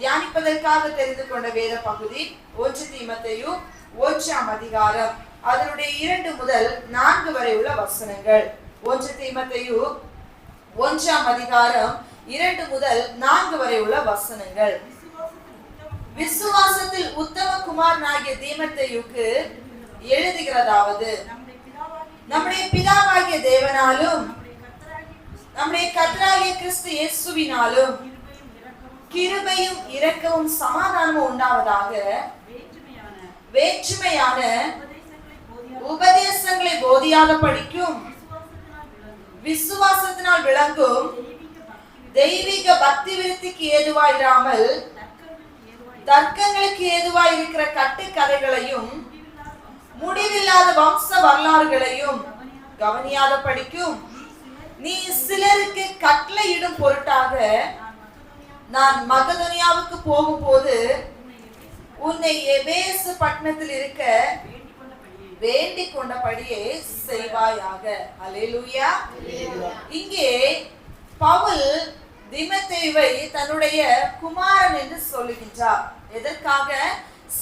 தியானிப்பதற்காக தெரிந்து கொண்ட வேத பகுதி 1 தீமோத்தேயு 1ஆம் அதிகாரம் அதனுடைய 2 முதல் 4 வரை உள்ள வசனங்கள். 1 தீமோத்தேயு 1ஆம் அதிகாரம் 2 முதல் 4 வரை உள்ள வசனங்கள். விசுவாசத்தில் உத்தம குமாரனாகிய தீமோத்தேயுக்கு எழுதுகிறதாவது, நம்முடைய பிதாவாகிய தேவனாலும் நம்முடைய கர்த்தராகிய கிறிஸ்து இயேசுவினாலும் கிருபையும் இரக்கமும் சமாதானமும் உண்டாவதாக வேற்றுமையான உபதேசங்களை போதியாத படிக்கும் விசுவாசத்தினால் விளங்கும் தெய்வீக பக்தி விருத்திக்கு ஏதுவாயிராமல் தர்க்கங்களுக்கு ஏதுவாய் இருக்கிற கட்டுக்கதைகளையும் முடிவில்லாத வம்ச வரலாறுகளையும் கவனியாத படிக்கும் நீ சிலருக்கு கட்டளையிடும் பொருட்டாக நான் மக்கெதோனியாவுக்கு போகும்போது உன்னை எபேசு பட்டணத்தில் இருக்க வேண்டிக் கொண்டபடியே செய்வாயாக. அல்லேலூயா. இங்கே பவுல் தீமோத்தேயுவை தன்னுடைய குமாரன் என்று சொல்லுகின்றார். எதற்காக?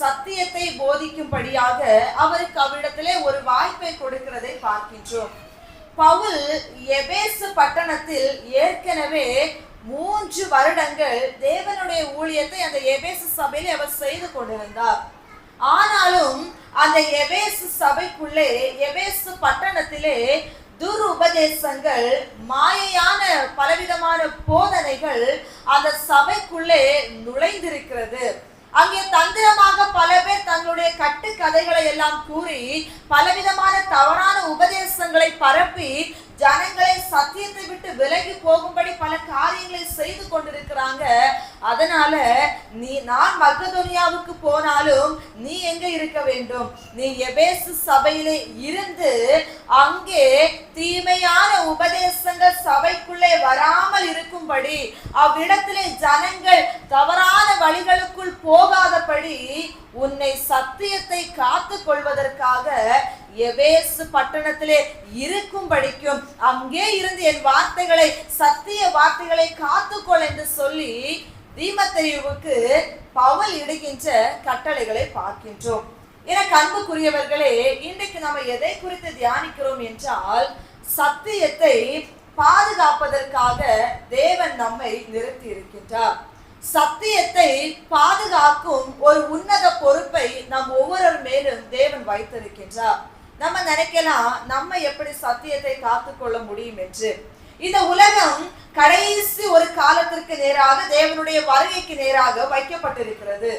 சத்தியத்தை போதிக்கும்படியாக அவருக்கு அவ்விடத்திலே ஒரு வாய்ப்பை கொடுக்கிறதை பார்க்கின்றோம். பவுல் எபேசு பட்டணத்தில் ஏற்கனவே 3 வருடங்கள் தேவனுடைய ஊழியத்தை அந்த எபேசு சபையிலே அவர் செய்து கொண்டிருந்தார். ஆனாலும் அந்த எபேசு சபைக்குள்ளே, எபேசு பட்டணத்திலே துருபதேசங்கள், மாயையான பலவிதமான போதனைகள் அந்த சபைக்குள்ளே நுழைந்திருக்கிறது. அங்கே தந்திரமாக பல பேர் தங்களுடைய கட்டுக்கதைகளை எல்லாம் கூறி பலவிதமான தவறான உபதேசங்களை பரப்பி ஜனங்களை சத்தியத்தை விட்டு விலகி போகும்படி பல காரியங்களை செய்து கொண்டிருக்கிறாங்க. அதனால நான் மக்கெதோனியாவுக்கு போனாலும் நீ எங்க இருக்க வேண்டும்? நீ எபேசு சபையிலே இருந்து அங்கே தீமையான உபதேசங்கள் சபைக்குள்ளே வராமல் இருக்கும்படி, அவ்விடத்திலே ஜனங்கள் தவறான வழிகளுக்குள் போகாதபடி உன்னை சத்தியத்தை காத்து கொள்வதற்காக எபேசு பட்டணத்திலே இருக்கும்படிக்கும் அங்கே இருந்து என் வார்த்தைகளை, சத்திய வார்த்தைகளை காத்துக்கொள் என்று சொல்லி தீமோத்தேயுவுக்கு பவுல் இடுகின்ற கட்டளைகளை பார்க்கின்றோம். எனக்கு அன்புக்குரியவர்களே, இன்றைக்கு நம்ம எதை குறித்து தியானிக்கிறோம் என்றால், சத்தியத்தை பாதுகாப்பதற்காக தேவன் நம்மை நிறுத்தி இருக்கின்றார். சத்தியத்தை பாதுகாக்கும் ஒரு உன்னத பொறுப்பை நம் ஒவ்வொரு மேலும் தேவன் வைத்திருக்கின்றார். நம்ம நினைக்கலாம், நம்ம எப்படி சத்தியத்தை காத்துக்கொள்ள முடியும் என்று. இந்த உலகம் கடைசி ஒரு காலத்திற்கு நேராக, தேவனுடைய வருகைக்கு நேராக வைக்கப்பட்டிருக்கிறது.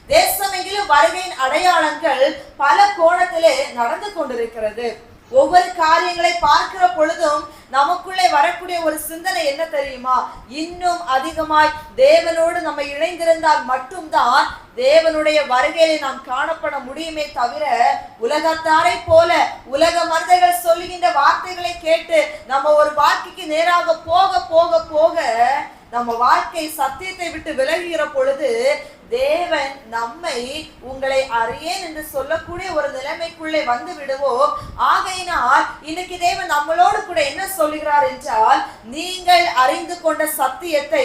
தேசமெங்கிலும் வருகையின் அடையாளங்கள் பல கோணத்திலே நடந்து கொண்டிருக்கிறது. ஒவ்வொரு காரியங்களை பார்க்கிற பொழுதும் நமக்குள்ளே வரக்கூடிய ஒரு சிந்தனை என்ன தெரியுமா? இன்னும் அதிகமாய் தேவனோடு நம்ம இணைந்திருந்தால் மட்டும்தான் தேவனுடைய வருகையிலே நாம் காணப்பட முடியுமே தவிர, உலகத்தாரை போல உலக மனிதர்கள் சொல்லுகின்ற வார்த்தைகளை கேட்டு நம்ம ஒரு வாழ்க்கைக்கு நேராக போக போக போக நம்ம வாழ்க்கை சத்தியத்தை விட்டு விலகுகிற பொழுது தேவன் நம்மை உங்களை அறியேன் என்று சொல்லக்கூடிய ஒரு நிலைமைக்குள்ளே வந்து விடுவோம். ஆகையினால் இன்னைக்கு தேவன் நம்மளோடு கூட என்ன சொல்லுகிறார் என்றால், நீங்கள் அறிந்து கொண்ட சத்தியத்தை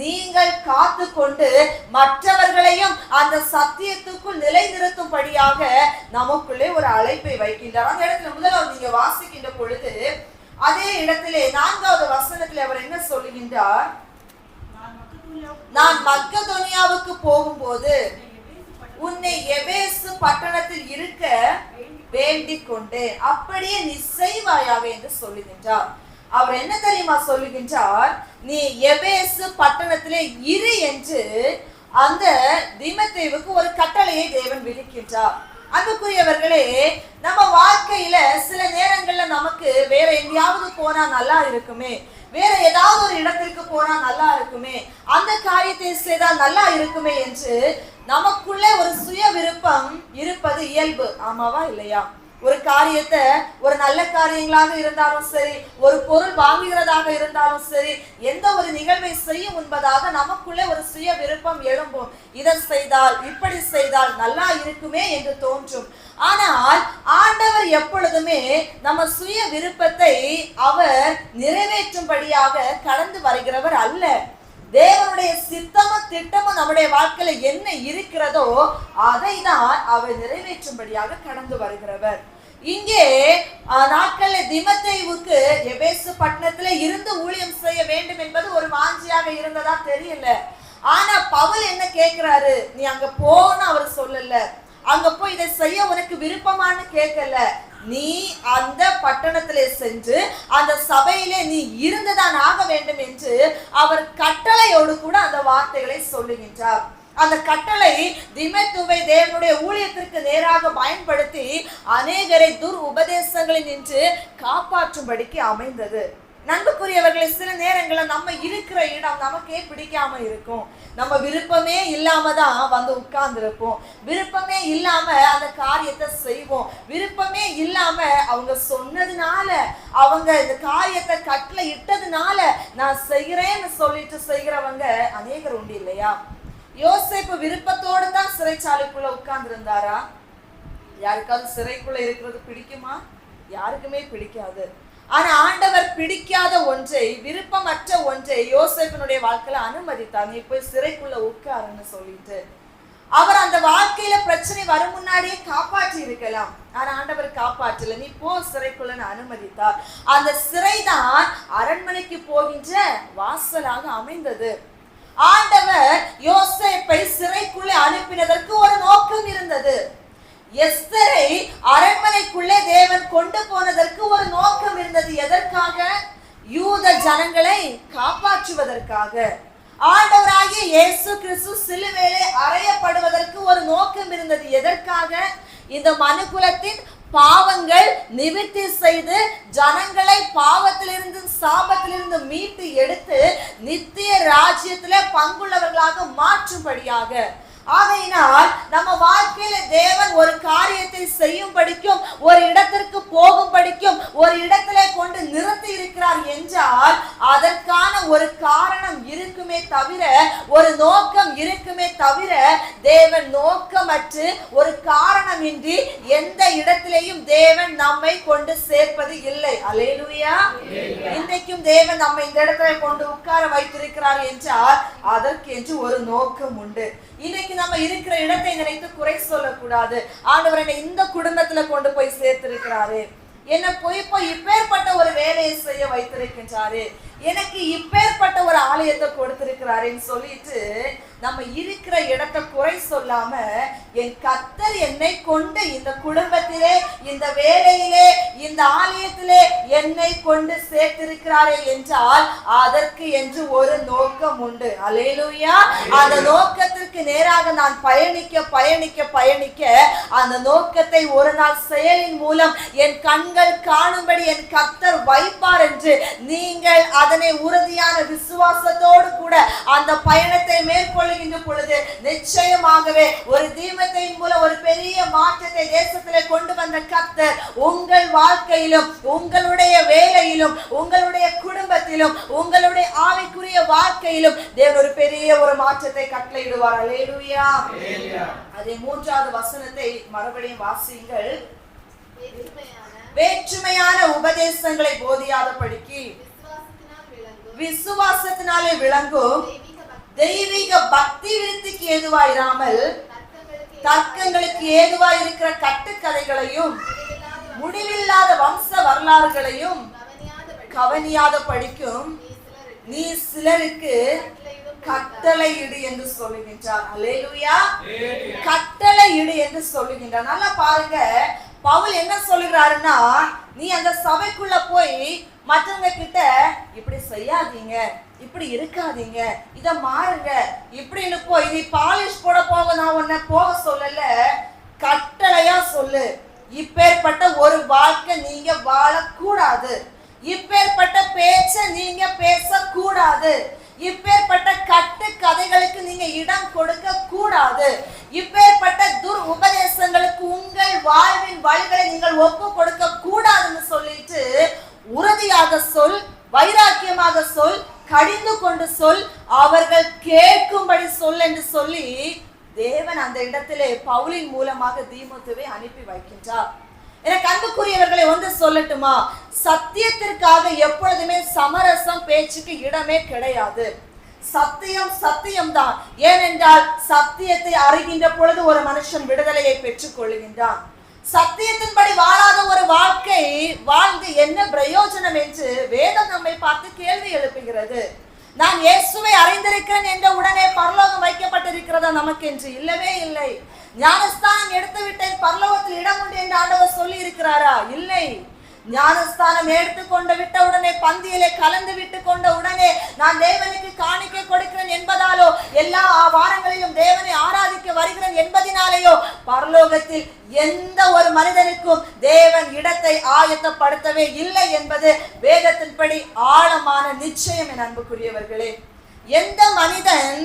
நீங்கள் காத்து கொண்டு மற்றவர்களையும் அந்த சத்தியத்துக்குள் நிலைநிறுத்தும்படியாக நமக்குள்ளே ஒரு அழைப்பை வைக்கின்றார். அந்த இடத்துல முதல்ல நீங்க வாசிக்கின்ற பொழுது அதே இடத்திலே 4வது வசனத்திலே அவர் என்ன சொல்லுகின்றார்? நான் மக்கெதோனியாவுக்கு போகும்போது உன்னை எபேசு பட்டணத்தில் இருக்க வேண்டிக் கொண்டேன், அப்படியே நீ செய்வாயாக என்று சொல்லுகின்றார். அவர் என்ன தெரியுமா சொல்லுகின்றார்? நீ எபேசு பட்டணத்திலே இரு என்று அந்த தீமோத்தேயுவுக்கு ஒரு கட்டளையை தேவன் விதிக்கின்றார். அன்புக்குரியவர்களே, நம்ம வாழ்க்கையில சில நேரங்கள்ல நமக்கு வேற எங்கேயாவது போனா நல்லா இருக்குமே, வேற ஏதாவது ஒரு இடத்திற்கு போனா நல்லா இருக்குமே, அந்த காரியத்தை செய்தால் நல்லா இருக்குமே என்று நமக்குள்ளே ஒரு சுய விருப்பம் இருப்பது இயல்பு. ஆமாவா இல்லையா? ஒரு காரியத்தை, ஒரு நல்ல காரியங்களாக இருந்தாலும் சரி, ஒரு பொருள் வாங்குகிறதாக இருந்தாலும் சரி, எந்த ஒரு நிகழ்வை செய்யும் என்பதாக நமக்குள்ளே ஒரு சுய விருப்பம் எழும்பும். இதை செய்தால், இப்படி செய்தால் நல்லா இருக்குமே என்று தோன்றும். ஆனால் ஆண்டவர் எப்பொழுதுமே நம்ம சுய விருப்பத்தை அவர் நிறைவேற்றும்படியாக கடந்து வருகிறவர் அல்ல. தேவனுடைய சித்தமும் திட்டமும் நம்முடைய வாழ்க்கையில என்ன இருக்கிறதோ அதை தான் அவர் நிறைவேற்றும்படியாக கடந்து வருகிறவர். இங்கே நாட்கள்ல தீமோத்தேயுவுக்கு எபேசு பட்டணத்துல இருந்து ஊழியம் செய்ய வேண்டும் என்பது ஒரு வாஞ்சியாக இருந்ததா தெரியல. ஆனா பவுல் என்ன கேட்கிறாரு, நீ அங்க போன்னு அவர் சொல்லல, அங்க போய் இதை செய்ய உனக்கு விருப்பமானு கேட்கல, நீ அந்த பட்டணத்திலே சென்று அந்த சபையிலே நீ இருந்துதான் ஆக வேண்டும் என்று அவர் கட்டளையோடு கூட அந்த வார்த்தைகளை சொல்லுகின்றார். அந்த கட்டளை தீமோத்தேயுவை தேவனுடைய ஊழியத்திற்கு நேராக பயன்படுத்தி அநேகரை உபதேசங்களில் நின்று காப்பாற்றும்படிக்கு அமைந்தது. நண்புக்குரியவர்களை, சில நேரங்களில் நம்ம இருக்கிற இடம் நமக்கே பிடிக்காம இருக்கும். நம்ம விருப்பமே இல்லாம தான் வந்து உட்கார்ந்து இருப்போம், விருப்பமே இல்லாம அந்த காரியத்தை செய்வோம், விருப்பமே இல்லாம அவங்க சொன்னதுனால, அவங்க இந்த காரியத்தை கட்டளை இட்டதுனால நான் செய்கிறேன்னு சொல்லிட்டு செய்கிறவங்க அநேகர் உண்டு இல்லையா? யோசேப்பு விருப்பத்தோடு தான் சிறைச்சாலைக்குள்ள உட்கார்ந்து இருந்தாரா? யாருக்காவது சிறைக்குள்ள இருக்கிறது பிடிக்குமா? யாருக்குமே பிடிக்காது. ஆனா ஆண்டவர் பிடிக்காத ஒன்றை, விருப்பமற்ற ஒன்றை யோசேப்பினுடைய வாழ்க்கையில அனுமதித்தார். நீ போய் சிறைக்குள்ள உட்காருன்னு சொல்லிட்டு அவர் அந்த வாழ்க்கையில பிரச்சனை வரும் முன்னாடியே காப்பாற்றி இருக்கலாம். ஆனா ஆண்டவர் காப்பாற்றல, நீ போ சிறைக்குள்ளன்னு அனுமதித்தார். அந்த சிறைதான் அரண்மனைக்கு போகின்ற வாசலாக அமைந்தது. ஆண்டவர் யோசேப்பை சிறைக்குள்ளே அனுப்பினதற்கு ஒரு நோக்கம் இருந்தது. எஸ்தரை அரண்மனைக்குள்ளே தேவன் கொண்டு போனதற்கு ஒரு நோக்கம் இருந்தது. எதற்காக? யூத ஜனங்களை காப்பாற்றுவதற்காக. ஆண்டவராகிய இயேசு கிறிஸ்து சிலுவையிலே அறையப்படுவதற்கு ஒரு நோக்கம் இருந்தது. எதற்காக? இந்த மனுக்குலத்தின் பாவங்கள் நிவர்த்தி செய்து ஜனங்களை பாவத்திலிருந்து சாபத்திலிருந்து மீட்டு எடுத்து நித்திய ராஜ்யத்திலே பங்குள்ளவர்களாக மாற்றும்படியாக. ஆகையினால் நம்ம வாழ்க்கையில தேவன் ஒரு காரியத்தை செய்யும் படிக்கும், ஒரு இடத்திற்கு போகும் படிக்கும், ஒரு இடத்திலே கொண்டு நிறுத்தி இருக்கிறார் என்றால் அதற்கான ஒரு காரணம் இருக்குமே தவிர, ஒரு நோக்கம் இருக்குமே தவிர, தேவன் நோக்கமற்று ஒரு காரணமின்றி எந்த இடத்திலேயும் தேவன் நம்மை கொண்டு சேர்ப்பது இல்லை. அல்லேலூயா. இன்றைக்கும் தேவன் நம்மை இந்த இடத்துல கொண்டு உட்கார வைத்திருக்கிறார் என்றால் அதற்கென்று ஒரு நோக்கம் உண்டு. இன்னைக்கு நம்ம இருக்கிற இடத்தை நினைத்து குறை சொல்லக்கூடாது. ஆண்டவர் என்னை இந்த குடும்பத்துல கொண்டு போய் சேர்த்திருக்கிறாரு, என்ன போய் இப்பேற்பட்ட ஒரு வேலையை செய்ய வைத்திருக்கின்றாரு, எனக்கு இப்பேற்பட்ட ஒரு ஆலயத்தை கொடுத்திருக்கிறாருன்னு சொல்லிட்டு நம்ம இருக்கிற இடத்தை குறை சொல்லாம, என் கர்த்தர் என்னை கொண்டு இந்த குடும்பத்திலே, இந்த வேலையிலே, இந்த ஆலயத்திலே என்னை கொண்டு சேர்த்திருக்கிறாரே என்றால் அதற்கு என்று ஒரு நோக்கம் உண்டு. அல்லேலூயா. அந்த நோக்கத்திற்கு நேராக நான் பயணிக்க பயணிக்க பயணிக்க அந்த நோக்கத்தை ஒரு நாள் செயலின் மூலம் என் கண்கள் காணும்படி என் கர்த்தர் வைப்பார் என்று நீங்கள் அதனை உறுதியான விசுவாசத்தோடு கூட அந்த பயணத்தை மேற்கொள்ளுகின்ற பொழுது நிச்சயமாகவே ஒரு தீமோத்தேயுவின் மூலம் ஒரு பெரிய மாற்றத்தை தேசத்திலே கொண்டு வந்த கர்த்தர் உங்கள் வாழ்க்கையிலும், உங்களுடைய வேலையிலும், உங்களுடைய குடும்பத்திலும், உங்களுடைய ஆவிக்குரிய வாழ்க்கையிலும் தேவன் ஒரு பெரிய ஒரு மாற்றத்தை கட்டளையிடுவார். அல்லேலூயா. அதே 3வது வசனத்தை மறுபடியும் வாசியுங்கள். வேற்றுமையான உபதேசங்களை போதியாதபடிக்கு விசுவாசத்தினாலே விளங்கும் தெய்வீக பக்தி விருத்திக்கு ஏதுவாயிராமல் தர்க்கங்களுக்கு ஏதுவாய் இருக்கிற கட்டுக்கதைகளையும் முடிவில்லாத வம்ச வரலாறுகளையும் கவனியாத படிக்கும் நீ சிலருக்கு கட்டளையிடு என்று சொல்லுகின்றார். அல்லேலூயா. கட்டளையிடு என்று சொல்லுகின்றார். நல்லா பாருங்க, பவுல் என்ன சொல்லுகிறாருன்னா, நீ அந்த சபைக்குள்ள போய் மற்றவங்க கிட்ட இப்படி செய்யாதீங்க, இப்படி இருக்காதீங்க, இத மாறுங்க இப்படின்னு போய் நீ பாலிஷ் போட போக நான் உன்னை போக சொல்லல, கட்டளையா சொல்லு. இப்பேற்பட்ட ஒரு வாழ்க்கை நீங்க வாழக்கூடாது, இப்பேற்பட்ட பேச்ச நீங்க பேசக்கூடாது, இப்பேற்பட்ட கட்டு கதைகளுக்கு நீங்க இடம் கொடுக்க கூடாது, இப்பேற்பட்ட உபதேசங்களுக்கு உங்கள் வாழ்வின் வழிகளை நீங்கள் ஒப்பு கொடுக்க கூடாதுன்னு சொல்லிட்டு உறுதியாக சொல், வைராக்கியமாக சொல், கடிந்து கொண்டு சொல், அவர்கள் கேட்கும்படி சொல் என்று சொல்லி தேவன் அந்த இடத்திலே பவுலின் மூலமாக தீமோத்தேயுவை அனுப்பி வைக்கின்றார். எனக்கு அன்புக்குரியவர்களை ஒன்று சொல்லட்டுமா, சத்தியத்திற்காக எப்பொழுதுமே சமரசம் பேச்சுக்கு இடமே கிடையாது. சத்தியம் சத்தியம்தான். ஏனென்றால் சத்தியத்தை அறிகின்ற பொழுது ஒரு மனுஷன் விடுதலையை பெற்றுக் கொள்கின்றான். சத்தியத்தின்படி வாழாத ஒரு வாழ்க்கை வாழ்ந்து என்ன பிரயோஜனம் என்று வேதம் நம்மை பார்த்து கேள்வி எழுப்புகிறது. நான் இயேசுவை அறிந்திருக்கிறேன் என்ற உடனே பரலோகம் வைக்கப்பட்டிருக்கிறதா நமக்கு என்று? இல்லவே இல்லை. ஞானஸ்தானம் எடுத்து விட்டேன், பரலோகத்தில் இடம் உண்டு என்று ஆண்டவர் சொல்லி இருக்கிறாரா? இல்லை. ஞானஸ்தானம் எடுத்துக்கொண்டு விட்ட உடனே, பந்தியிலே கலந்து விட்டு கொண்ட உடனே நான் தேவனுக்கு காணிக்கை கொடுக்கிறேன் என்பதாலோ, எல்லா வாரங்களிலும் தேவனை ஆராதிக்க வருகிறேன் என்பதினாலேயோ பரலோகத்தில் எந்த ஒரு மனிதனுக்கும் தேவன் இடத்தை ஆயத்தப்படுத்தவே இல்லை என்பது வேதத்தின்படி ஆழமான நிச்சயம். என் அன்புக்குரியவர்களே, எந்த மனிதன்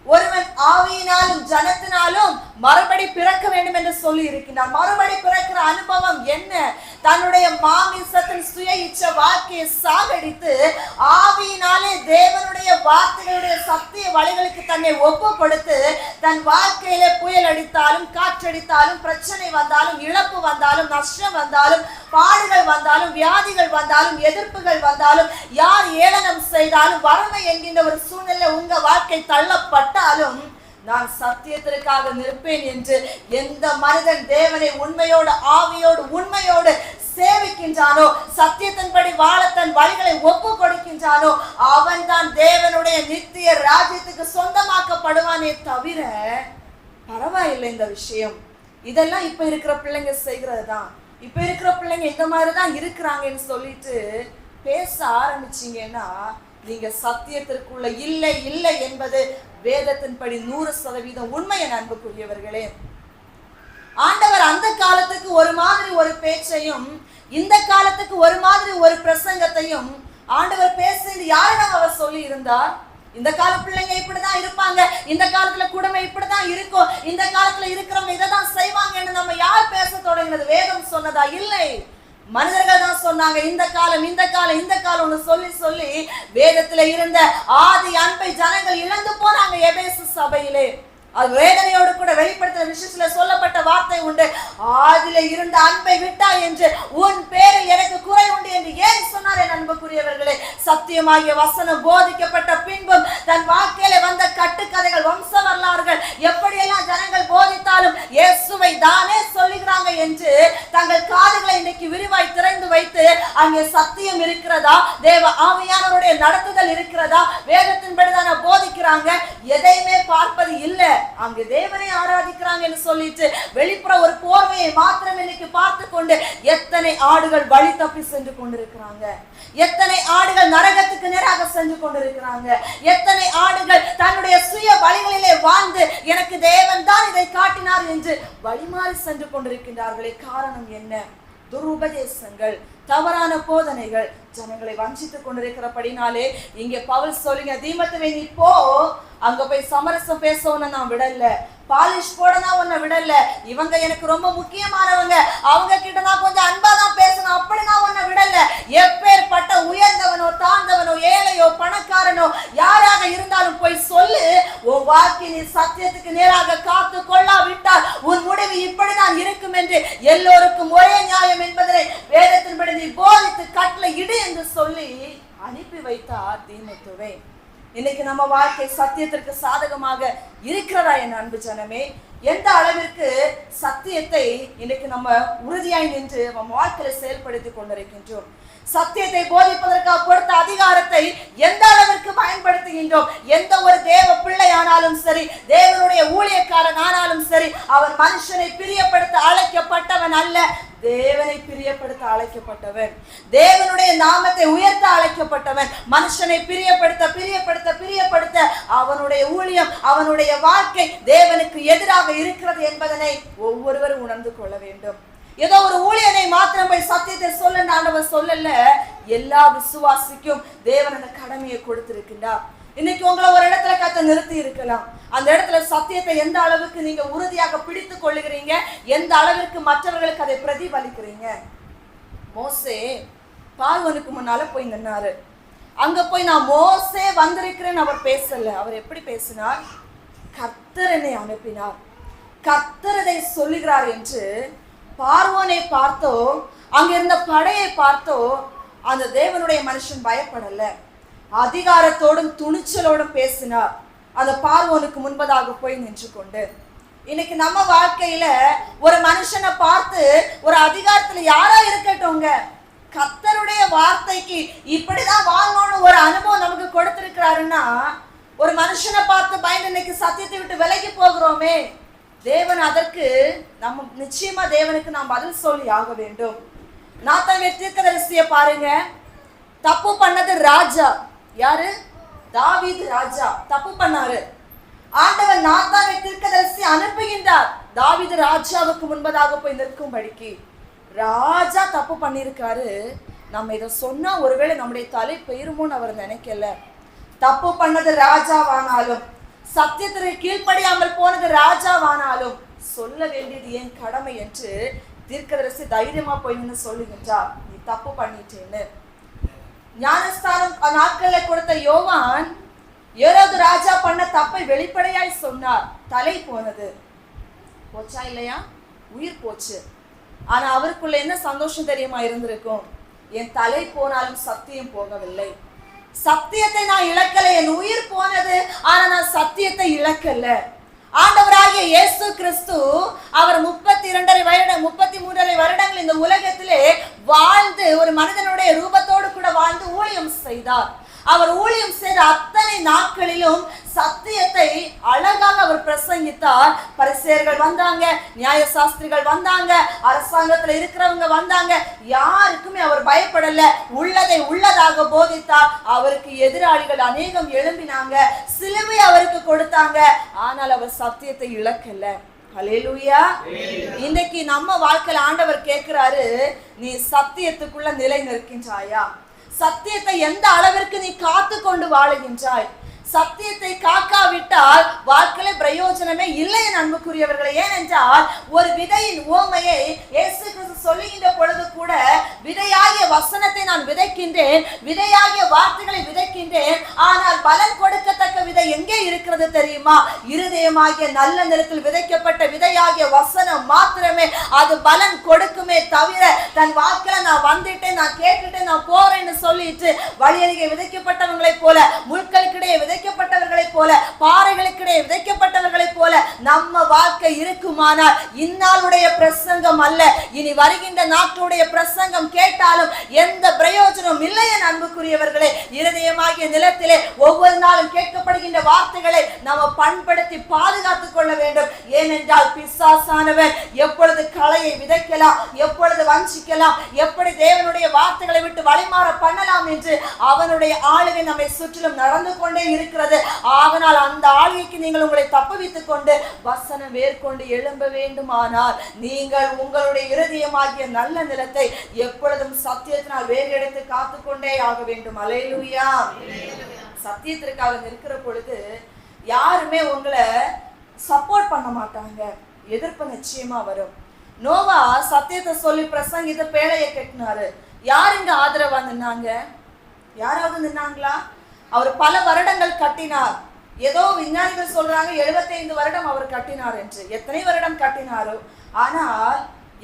ஒருவன் ஆவியினாலும் ஜனத்தினாலும் மறுபடி பிறக்க வேண்டும் என்று சொல்லி இருக்கின்றார். மறுபடி பிறக்கிற அனுபவம் என்ன? தன்னுடைய மாமிசத்தின் சுய இச்ச வாழ்க்கையை சாகடித்து ஆவியினாலே தேவனுடைய வார்த்தைகளுடைய சத்திய வழிகளுக்கு தன்னை ஒப்பு கொடுத்து, தன் வாழ்க்கையிலே புயல் அடித்தாலும், காற்றடித்தாலும், பிரச்சனை வந்தாலும், இழப்பு வந்தாலும், நஷ்டம் வந்தாலும், பாடுகள் வந்தாலும், வியாதிகள் வந்தாலும், எதிர்ப்புகள் வந்தாலும், யார் ஏளனம் செய்தாலும், வறுமை என்கின்ற ஒரு சூழ்நிலை உங்க வாழ்க்கை தள்ளப்பட்டாலும் நான் சத்தியத்திற்காக நிற்பேன் என்று எந்த மனிதன் தேவனை உண்மையோடு ஆவியோடு உண்மையோடு சேவிக்கின்றானோ, சத்தியத்தின்படி வாழ தன் வழிகளை ஒப்பு கொடுக்கின்றானோ, அவன் தான் தேவனுடைய நித்திய ராஜ்யத்துக்கு சொந்தமாக்கப்படுவானே தவிர, பரவாயில்லை இந்த விஷயம், இதெல்லாம் இப்ப இருக்கிற பிள்ளைங்க செய்கிறது தான், இப்ப இருக்கிற பிள்ளைங்க இந்த மாதிரிதான் இருக்கிறாங்கன்னு சொல்லிட்டு பேச ஆரம்பிச்சீங்கன்னா நீங்க சத்தியத்திற்குள்ள இல்லை இல்லை என்பது வேதத்தின்படி 100% உண்மை. என் அன்புக்குரியவர்களே, ஆண்டவர் அந்த காலத்துக்கு ஒரு மாதிரி ஒரு பேச்சையும், இந்த காலத்துக்கு ஒரு மாதிரி ஒரு பிரசங்கத்தையும் ஆண்டவர் பேசி யாரிடம் அவர் சொல்லி இருந்தார்? இந்த கால பிள்ளைங்க இப்படிதான் இருப்பாங்க, இந்த காலத்துல குடும்பம் இப்படிதான் இருக்கும், இந்த காலத்துல இருக்கிறவங்க இதைதான் செய்வாங்க என்று நம்ம யார் பேச தொடங்கினது? வேதம் சொன்னதா? இல்லை, மனிதர்கள் தான் சொன்னாங்க. இந்த காலம் இந்த காலம் இந்த காலம்னு சொல்லி சொல்லி வேதத்துல இருந்த ஆதி அன்பை ஜனங்கள் இழந்து போனாங்க. எபேசு சபையிலே அது வேதனையோடு கூட வெளிப்படுத்துற விஷயத்துல சொல்லப்பட்ட வார்த்தை உண்டு, ஆதில இருந்த அன்பை விட்டா என்று உன் பேரில் எனக்கு குறை உண்டு என்று ஏன் சொன்னார்? என் அன்புக்குரியவர்களே, சத்தியமாகிய வசனம் போதிக்கப்பட்ட பின்பும் தன் வாழ்க்கையில வந்த கட்டுக்கதைகள், வம்ச வரலாறுகள் எப்படியெல்லாம் ஜனங்கள் போதித்தாலும் இயேசுவை தானே சொல்லுகிறாங்க என்று தங்கள் காதுகளை இன்னைக்கு விரிவாய் திறந்து வைத்து அங்கே சத்தியம் இருக்கிறதா, தேவ ஆவியானவருடைய நடத்துதல் இருக்கிறதா, வேதத்தின்படிதான போதிக்கிறாங்க, எதையுமே பார்ப்பது இல்லை. அங்கு தேவனை ஆராதிக்கிறாங்க என்று சொல்லிட்டு வெளிப்புற ஒரு போர்வையை மாத்திரம் இன்னைக்கு பார்த்து கொண்டு எத்தனை ஆடுகள் வழி தப்பி சென்று கொண்டிருக்கிறாங்க, எத்தனை ஆடுகள் நரகத்துக்கு நேராக சென்று கொண்டிருக்கிறாங்க, எத்தனை ஆடுகள் தன்னுடைய சுய வழிகளிலே வாழ்ந்து எனக்கு தேவன் தான் இதை காட்டினார் என்று வழிமாறி சென்று கொண்டிருக்கின்றார்களே. காரணம் என்ன? துருபதேசங்கள், தவறான போதனைகள் ஜனங்களை வஞ்சித்துக் கொண்டிருக்கிறபடினாலே இங்கே பவுல் சொல்லுங்க, தீமோத்தேயுவே நீ போ, அங்க போய் சமரசம் பேசணும்னு நான் விடல, பாலிஷ் போடனா உன்னை விடல, இவங்க எனக்கு ரொம்ப முக்கியமானவங்க, அவங்க கிட்ட நான் கொஞ்சம் அன்பா தான் பேசணும், அப்படி நான் உன்னை விடல. எப்பேற்பட்ட உயர்ந்தவனோ தாழ்ந்தவனோ ஏழையோ பணக்காரனோ யாராக இருந்தாலும் போய் சொல்லு, உன் வாழ்க்கை நீ சத்தியத்துக்கு நேராக காத்து கொள்ளாவிட்டால் உன் முடிவு இப்படிதான் இருக்கும் என்று எல்லோருக்கும் ஒரே நியாயம் என்பதை வேதத்தின்படி நீ போதித்து கட்டளை இடு என்று சொல்லி அனுப்பி வைத்தார் தீமோத்தேயுவை. இன்னைக்கு நம்ம வாழ்க்கை சத்தியத்திற்கு சாதகமாக இருக்கிறதா? என் அன்பு ஜனமே, எந்த அளவிற்கு சத்தியத்தை இன்னைக்கு நம்ம உறுதியாய் நின்று நம்ம வாழ்க்கையில செயல்படுத்தி கொண்டிருக்கின்றோம்? சத்தியத்தை போதிப்பதற்காக கொடுத்த அதிகாரத்தை எந்த அளவிற்கு பயன்படுத்துகின்றோம்? எந்த ஒரு தேவ பிள்ளை ஆனாலும் சரி, தேவனுடைய ஊழியக்காரன் ஆனாலும் சரி, அவன் மனுஷனை பிரியப்படுத்த அழைக்கப்பட்டவன் அல்ல, தேவனை பிரியப்படுத்த அழைக்கப்பட்டவன், தேவனுடைய நாமத்தை உயர்த்த அழைக்கப்பட்டவன். மனுஷனை பிரியப்படுத்த பிரியப்படுத்த பிரியப்படுத்த அவனுடைய ஊழியம், அவனுடைய வாழ்க்கை தேவனுக்கு எதிராக இருக்கிறது என்பதனை ஒவ்வொருவரும் உணர்ந்து கொள்ள வேண்டும். ஏதோ ஒரு ஊழியனை மாத்திரம் போய் சத்தியத்தை சொல்ல ஆண்டவர் சொல்லல, எல்லா விசுவாசிக்கும் தேவன் அந்த கடமையை கொடுத்திருக்கின்றார். இன்னைக்கு உங்களை ஒரு இடத்துல கத்த நிறுத்தி இருக்கலாம், அந்த இடத்துல சத்தியத்தை எந்த அளவுக்கு நீங்க உறுதியாக பிடித்து கொள்ளுகிறீங்க, எந்த அளவிற்கு மற்றவர்களுக்கு அதை பிரதிபலிக்கிறீங்க. மோசே பார்வோனுக்கு முன்னால போய் நின்னாரு. அங்க போய் நான் மோசே வந்திருக்கிறேன்னு அவர் பேசல. அவர் எப்படி பேசினார்? கர்த்தர் என்னை அனுப்பினார், கர்த்தர் இதை சொல்லுகிறார் என்று பார்வோனை பார்த்தோ, அங்க இருந்த படையை பார்த்தோ அந்த தேவனுடைய மனுஷன் பயப்படல. அதிகாரத்தோடும் துணிச்சலோடும் பேசினார். அந்த பார்வோனுக்கு முன்பதாக போய் நின்று கொண்டு. இன்னைக்கு நம்ம வாழ்க்கையில ஒரு மனுஷனை பார்த்து ஒரு அதிகாரத்துல யாரா இருக்கட்டும்ங்க, கர்த்தருடைய வார்த்தைக்கு இப்படிதான் வாழணும்னு ஒரு அனுபவம் நமக்கு கொடுத்திருக்கிறாருன்னா, ஒரு மனுஷனை பார்த்து பயந்து இன்னைக்கு சத்தியத்தை விட்டு விலகி போகிறோமே, தேவன் அதற்கு நம்ம நிச்சயமா தேவனுக்கு நாம் பதில் சொல்லி ஆக வேண்டும். நாத்தான் தீர்க்கதரிசியை பாருங்க, தப்பு பண்ணது ராஜா. யாரு? தாவீது ராஜா தப்பு பண்ணாரு. ஆண்டவர் நாத்தான் தீர்க்கதரிசி அனுப்புகின்றார் தாவீது ராஜாவுக்கு முன்பதாக போய் நிற்கும்படிக்கு. ராஜா தப்பு பண்ணியிருக்காரு. நம்ம இதை சொன்னா ஒருவேளை நம்முடைய தலை பெயருமோன்னு அவர் நினைக்கல. தப்பு பண்ணது ராஜாவானாலும், சத்தியத்திற்கு கீழ்ப்படியாமல் போனது ராஜாவானாலும், சொல்ல வேண்டியது என் கடமை என்று தீர்க்கதரிசி தைரியமா போய் நின்று சொல்லுகின்றார், நீ தப்பு பண்ணிட்டேன்னு. ஞானஸ்தானம் நாட்கள்ல கொடுத்த யோவான் ஏரோது ராஜா பண்ண தப்பை வெளிப்படையாய் சொன்னார். தலை போனது. போச்சா இல்லையா? உயிர் போச்சு. ஆனா அவருக்குள்ள என்ன சந்தோஷம் தெரியுமா இருந்திருக்கும்? என் தலை போனாலும் சத்தியம் போகவில்லை. சத்தியத்தை நான் இழக்கல. என் உயிர் போனது, ஆனா நான் சத்தியத்தை இழக்கல. ஆண்டவராகிய இயேசு கிறிஸ்து அவர் 33 வருடங்கள் இந்த உலகத்திலே வாழ்ந்து ஒரு மனிதனுடைய ரூபத்தோடு கூட வாழ்ந்து ஊழியம் செய்தார். அவர் ஊழியம் செய்த அத்தனை நாட்களிலும் சத்தியத்தை அழகாக அவர் பிரசங்கித்தார். பரிசேயர்கள் வந்தாங்க, நியாயசாஸ்திரிகள் வந்தாங்க, அரசாங்கத்துல இருக்கிறவங்க வந்தாங்க, யாருக்குமே அவர் பயப்படல. உள்ளதை உள்ளதாக போதித்தார். அவருக்கு எதிராளிகள் அநேகம் எழும்பினாங்க, சிலுவை அவருக்கு கொடுத்தாங்க. ஆனால் அவர் சத்தியத்தை இழக்கல. ஹல்லேலூயா. இன்னைக்கு நம்ம வாழ்க்கையில ஆண்டவர் கேட்கிறாரு, நீ சத்தியத்துக்குள்ள நிலை நிற்கின்றாயா? சத்தியத்தை எந்த அளவிற்கு நீ காத்து கொண்டு வாழுகின்றாய்? சத்தியத்தை காக்காவிட்டால் வாழ்க்கையில பிரயோஜனமே இல்லை என் அன்புக்குரியவர்களே. ஏனென்றால் ஒரு விதையின் உவமையை இயேசு கிறிஸ்து சொல்லுகின்ற பொழுது கூட, விதையாகிய வசனத்தை நான் விதைக்கின்றேன், விதையாகிய வார்த்தைகளை விதைக்கின்றேன், ஆனால் பலன் கொடுக்கத்தக்க விதை எங்கே இருக்கிறது தெரியுமா? இருதயமாகிய நல்ல நிலத்தில் விதைக்கப்பட்ட விதையாகிய வசனம் மாத்திரமே அது பலன் கொடுக்குமே தவிர, தன் வாழ்க்கையில நான் வந்துட்டேன், நான் கேட்டுட்டேன், நான் போறேன்னு சொல்லிட்டு வழியருகே விதைக்கப்பட்டவங்களை போல, முட்களுக்கிடையே விதைக்கப்பட்டவர்களை போல, பாறைகளுக்கிடையே விதைக்கப்பட்டவர்களை போல நம்ம வாழ்க்கை இருக்குமானால் இந்நாளுடைய பிரசங்கம் அல்ல, இனி வருகின்ற நாட்களுடைய பிரசங்கம் கேட்டாலும் எந்த பிரயோஜனம் இல்லை என் அன்புக்குரியவர்களே. இருதயமாகிய நிலத்திலே ஒவ்வொரு நாளும் கேட்கப்படுகின்ற வார்த்தைகளை நாம பண்படுத்தி பாதுகாத்துக் கொள்ள வேண்டும். ஏனென்றால் பிசாசானவன் எப்பொழுது களையை விதைக்கலாம், எப்பொழுது வஞ்சிக்கலாம், எப்படி தேவனுடைய வார்த்தைகளை விட்டு வழிமாற பண்ணலாம் என்று அவனுடைய ஆளுகை நம்மை சுற்றிலும் நடந்து கொண்டே இருக்கிறது. ஆதலால் அந்த ஆளுகைக்கு நீங்கள் உங்களை தப்புவித்துக் கொண்டு வசனம் வேர்கொண்டு எழும்ப வேண்டுமானால் நீங்கள் உங்களுடைய இருதயமாகிய நல்ல நிலத்தை எப்பொழுதும் சத்தியத்தினால் வேறு எடுத்து காத்துக்கொண்டே ஆக வேண்டும். அல்லேலூயா. சத்தியத்திற்காக நிற்கிற பொழுது யாருமே உங்களை சப்போர்ட் பண்ண மாட்டாங்க, எதிர்ப்பு நிச்சயமா வரும். நோவா சத்தியத்தை சொல்லி பிரசங்கித்த பேழையை கட்டினாரு. யார் இங்க ஆதரவா நின்னாங்க? யாராவது நின்னாங்களா? அவர் பல வருடங்கள் கட்டினார். ஏதோ விஞ்ஞானிகள் சொல்றாங்க 75 வருடம் அவர் கட்டினார் என்று. எத்தனை வருடம் கட்டினாரோ, ஆனால்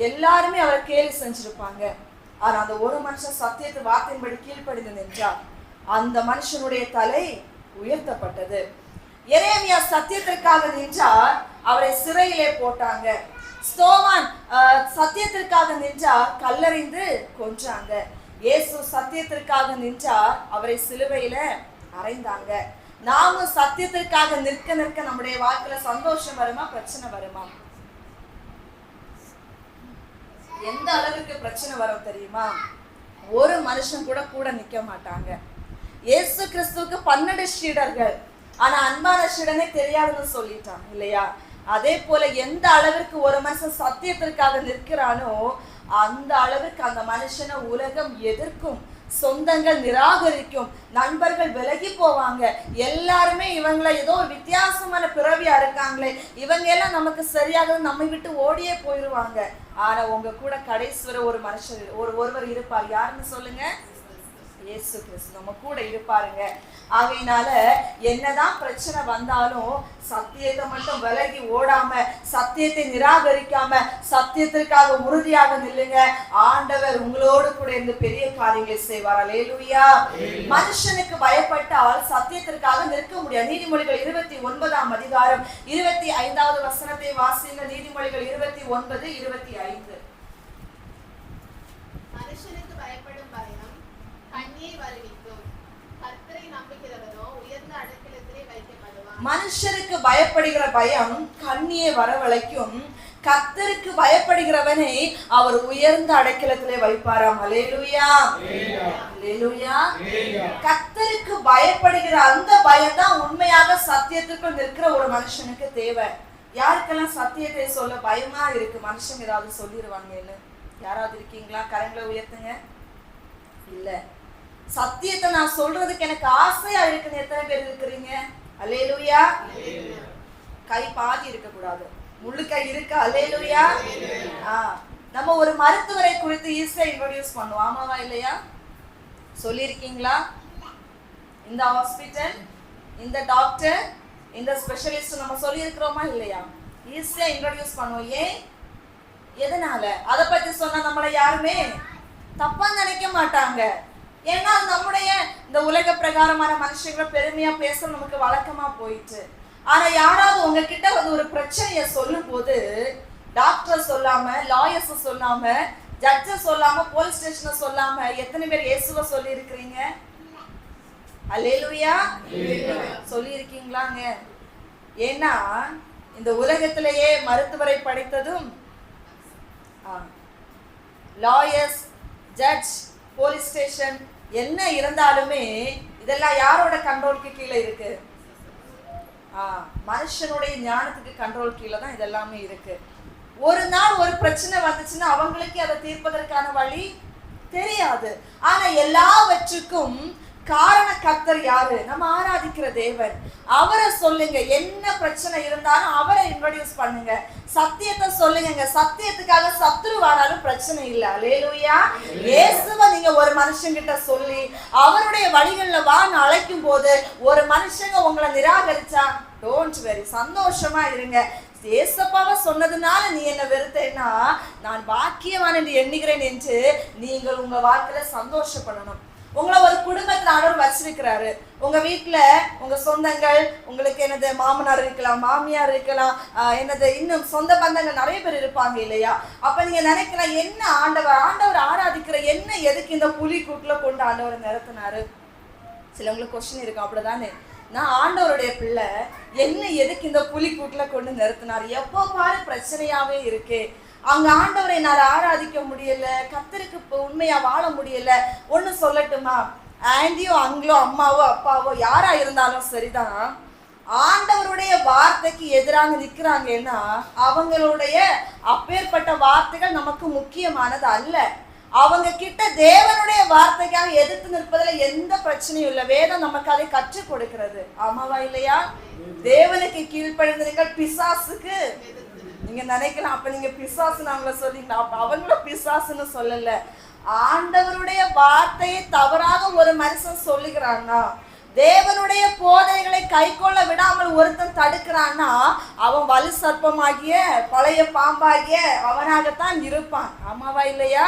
எல்லாருமே அவர் கேலி செஞ்சிருப்பாங்க. ஆனா அந்த ஒரு மனுஷன் சத்தியத்தை வார்த்தையின்படி கீழ்ப்படிந்து நின்றார். அந்த மனுஷனுடைய தலை உயர்த்தப்பட்டது. எரேமியா சத்தியத்திற்காக நின்றார், அவரை சிறையிலே போட்டாங்க. ஸ்தோவான் சத்தியத்திற்காக நின்றார், கல்லறிந்து கொன்றாங்க. இயேசு சத்தியத்திற்காக நின்றார், அவரை சிலுவையில அறைந்தாங்க. நாமும் சத்தியத்திற்காக நிற்க நிற்க நம்முடைய வாழ்க்கையில சந்தோஷம் வருமா, பிரச்சனை வருமா? எந்த அளவுக்கு பிரச்சனை வரும் தெரியுமா? ஒரு மனுஷன் கூட கூட நிக்க மாட்டாங்க. இயேசு கிறிஸ்துவுக்கு 12 சீடர்கள், ஆனா அன்பான சீடனே தெரியாதுன்னு சொல்லிட்டாங்க இல்லையா? அதே போல எந்த அளவிற்கு ஒரு மனுஷன் சத்தியத்திற்காக நிற்கிறானோ அந்த அளவுக்கு அந்த மனுஷனை உலகம் எதிர்க்கும், சொந்தங்கள் நிராகரிக்கும், நண்பர்கள் விலகி போவாங்க. எல்லாருமே இவங்களை ஏதோ ஒரு வித்தியாசமான பிறவியா இருக்காங்களே, இவங்க எல்லாம் நமக்கு சரியாக நம்மை விட்டு ஓடியே போயிடுவாங்க. ஆனா உங்க கூட கடைசி வரை ஒரு மனுஷர் ஒருவர் இருப்பார். யாருன்னு சொல்லுங்க? இயேசு கிறிஸ்து நம்ம கூட இருப்பாருங்க. ஆகையினால என்னதான் பிரச்சனை வந்தாலும் சத்தியத்தை மட்டும் விலகி ஓடாம, சத்தியத்தை நிராகரிக்காம, சத்தியத்திற்காக உறுதியாக நில்லுங்க. ஆண்டவர் உங்களோடு கூட இருந்து பெரிய காரியங்களை செய்வார். அல்லேலூயா. மனுஷனுக்கு பயப்பட்டால் சத்தியத்திற்காக நிற்க முடியாது. நீதிமொழிகள் 29ஆம் அதிகாரம் 25வது வசனத்தை வாசிங்க. நீதிமொழிகள் 29:25. மனுஷனுக்கு பயப்படும் பயம் கண்ணியை வருவிக்கும், கர்த்தரை நம்புகிறவனோ உயர்ந்த அடைக்கலத்திலே வைக்கப்படுவான். மனுஷருக்கு பயப்படுகிற பயம் கண்ணியை வரவழைக்கும், கர்த்தருக்கு பயப்படுகிறவனை அவர் உயர்ந்த அடைக்கலத்திலே வைப்பாராம். அல்லேலூயா, அல்லேலூயா. கர்த்தருக்கு பயப்படுகிற அந்த பயம் தான் உண்மையாக சத்தியத்திற்குள் நிற்கிற ஒரு மனுஷனுக்கு தேவை. யாருக்கெல்லாம் சத்தியத்தை சொல்ல பயமா இருக்கு? மனுஷங்க ஏதாவது சொல்லிடுவாங்க. யாராவது இருக்கீங்களா? கரங்களை உயர்த்துங்க. இல்ல, சத்தியத்தை நான் சொல்றதுக்கு எனக்கு ஆசையா இருக்குன்னு எத்தனை பேர் இருக்கிறீங்க? அல்லேலூயா. கை பாதி இருக்க கூடாது, முழு கை இருக்க. அல்லேலூயா. நம்ம ஒரு மருத்துவரை குறித்து ஈஸியா இன்ட்ரோடியூஸ் பண்ணுவோம், ஆமாவா இல்லையா? சொல்லியிருக்கீங்களா? இந்த ஹாஸ்பிட்டல், இந்த டாக்டர், இந்த ஸ்பெஷலிஸ்ட் நம்ம சொல்லி இருக்கிறோமா இல்லையா? ஈஸியா இன்ட்ரோடியூஸ் பண்ணுவோம். ஏன்? எதனால? அதை பத்தி சொன்னா நம்மளை யாருமே தப்பா நினைக்க மாட்டாங்க. ஏன்னா நம்முடைய இந்த உலக பிரகாரமான மனுஷங்களை பெருமையா பேச நமக்கு வழக்கமா போயிட்டு. ஆனா யாராவது உங்ககிட்ட வந்து ஒரு பிரச்சனைய சொல்லும் போது டாக்டர் சொல்லாம, லாயர்ஸ் சொல்லாம, ஜட்ஜ சொல்லாம, போலீஸ் ஸ்டேஷனை சொல்லாம எத்தனை பேர் இயேசுவை சொல்லி இருக்கிறீங்க? அல்லேலூயா. சொல்லி இருக்கீங்களாங்க? ஏன்னா இந்த உலகத்திலேயே மருத்துவரை படித்ததும் லாயர்ஸ், ஜட்ஜ், போலீஸ் ஸ்டேஷன் என்ன இருந்தாலுமே இதெல்லாம் யாரோட கண்ட்ரோலுக்கு கீழே இருக்கு? மனுஷனுடைய ஞானத்துக்கு கண்ட்ரோல் கீழே தான் இதெல்லாமே இருக்கு. ஒரு நாள் ஒரு பிரச்சனை வந்துச்சுன்னா அவங்களுக்கு அதை தீர்ப்பதற்கான வழி தெரியாது. ஆனா எல்லாவற்றுக்கும் காரண கர்த்தர் யாரு? நம்ம ஆராதிக்கிற தேவன். அவரை சொல்லுங்க. என்ன பிரச்சனை இருந்தாலும் அவரை இன்ட்ரோடியூஸ் பண்ணுங்க. சத்தியத்தை சொல்லுங்க. சத்தியத்துக்காக சத்துருவானாலும் பிரச்சனை இல்லை. அல்லேலூயா. இயேசுவை நீங்க ஒரு மனுஷங்கிட்ட சொல்லி அவருடைய வழிகளில் வான்னு அழைக்கும் போது ஒரு மனுஷங்க உங்களை நிராகரிச்சா டோன்ட் வெரி, சந்தோஷமா இருங்க. ஏசப்பாவை சொன்னதுனால நீ என்ன வெறுத்தேன்னா நான் பாக்கியவான் என்று எண்ணுகிறேன் என்று நீங்கள் உங்க வாழ்க்கையில சந்தோஷப்படணும். உங்களை ஒரு குடும்பத்துல ஆண்டவர் வச்சிருக்கிறாரு. உங்க வீட்டுல உங்க சொந்தங்கள், உங்களுக்கு என்னது மாமனார் இருக்கலாம், மாமியார் இருக்கலாம், என்னது இன்னும் சொந்த பந்தங்கள் நிறைய பேர் இருப்பாங்க இல்லையா? அப்ப நீங்க நினைக்கலாம், என்ன ஆண்டவர் ஆராதிக்கிற என்ன எதுக்கு இந்த புலி கூட்டுல கொண்டு ஆண்டவர் நிறுத்தினாரு? சிலவங்களுக்கு கொஸ்டின் இருக்கும், அப்படிதானே? நான் ஆண்டவருடைய பிள்ளை, என்ன எதுக்கு இந்த புலி கூட்டுல கொண்டு நிறுத்தினாரு? எப்போ பாரு பிரச்சனையாவே இருக்கு. அங்க ஆண்டவரை நான் ஆராதிக்க முடியல, கர்த்தருக்கு உண்மையா வாழ முடியல. ஒண்ணு சொல்லட்டுமா? ஆண்டியோ, அங்கிளோ, அம்மாவோ, அப்பாவோ யாரா இருந்தாலும் சரிதான், ஆண்டவருடைய வார்த்தைக்கு எதிராக நிக்கிறாங்கன்னா அவங்களுடைய அப்பேற்பட்ட வார்த்தைகள் நமக்கு முக்கியமானது அல்ல. அவங்க கிட்ட தேவனுடைய வார்த்தைக்காக எதிர்த்து நிற்பதுல எந்த பிரச்சனையும் இல்லை. வேதம் நமக்கு அதை கற்றுக் கொடுக்கிறது, ஆமாவா இல்லையா? தேவனுக்கு கீழ்ப்படிந்தீர்கள், பிசாசுக்கு நீங்க நினைக்கலாம் அப்ப நீங்க பிசாசுன்னு அவங்கள சொல்லிங்களா? அப்ப அவங்கள பிசாசுன்னு சொல்லல. ஆண்டவருடைய வார்த்தையை தவறாக ஒரு மனுஷன் சொல்லுகிறான்னா, தேவனுடைய போதைகளை கை கொள்ள விடாமல் ஒருத்தன் தடுக்கிறான்னா அவன் வலு சர்ப்பமாகிய பழைய பாம்பாகிய அவனாகத்தான் இருப்பான், ஆமாவா இல்லையா?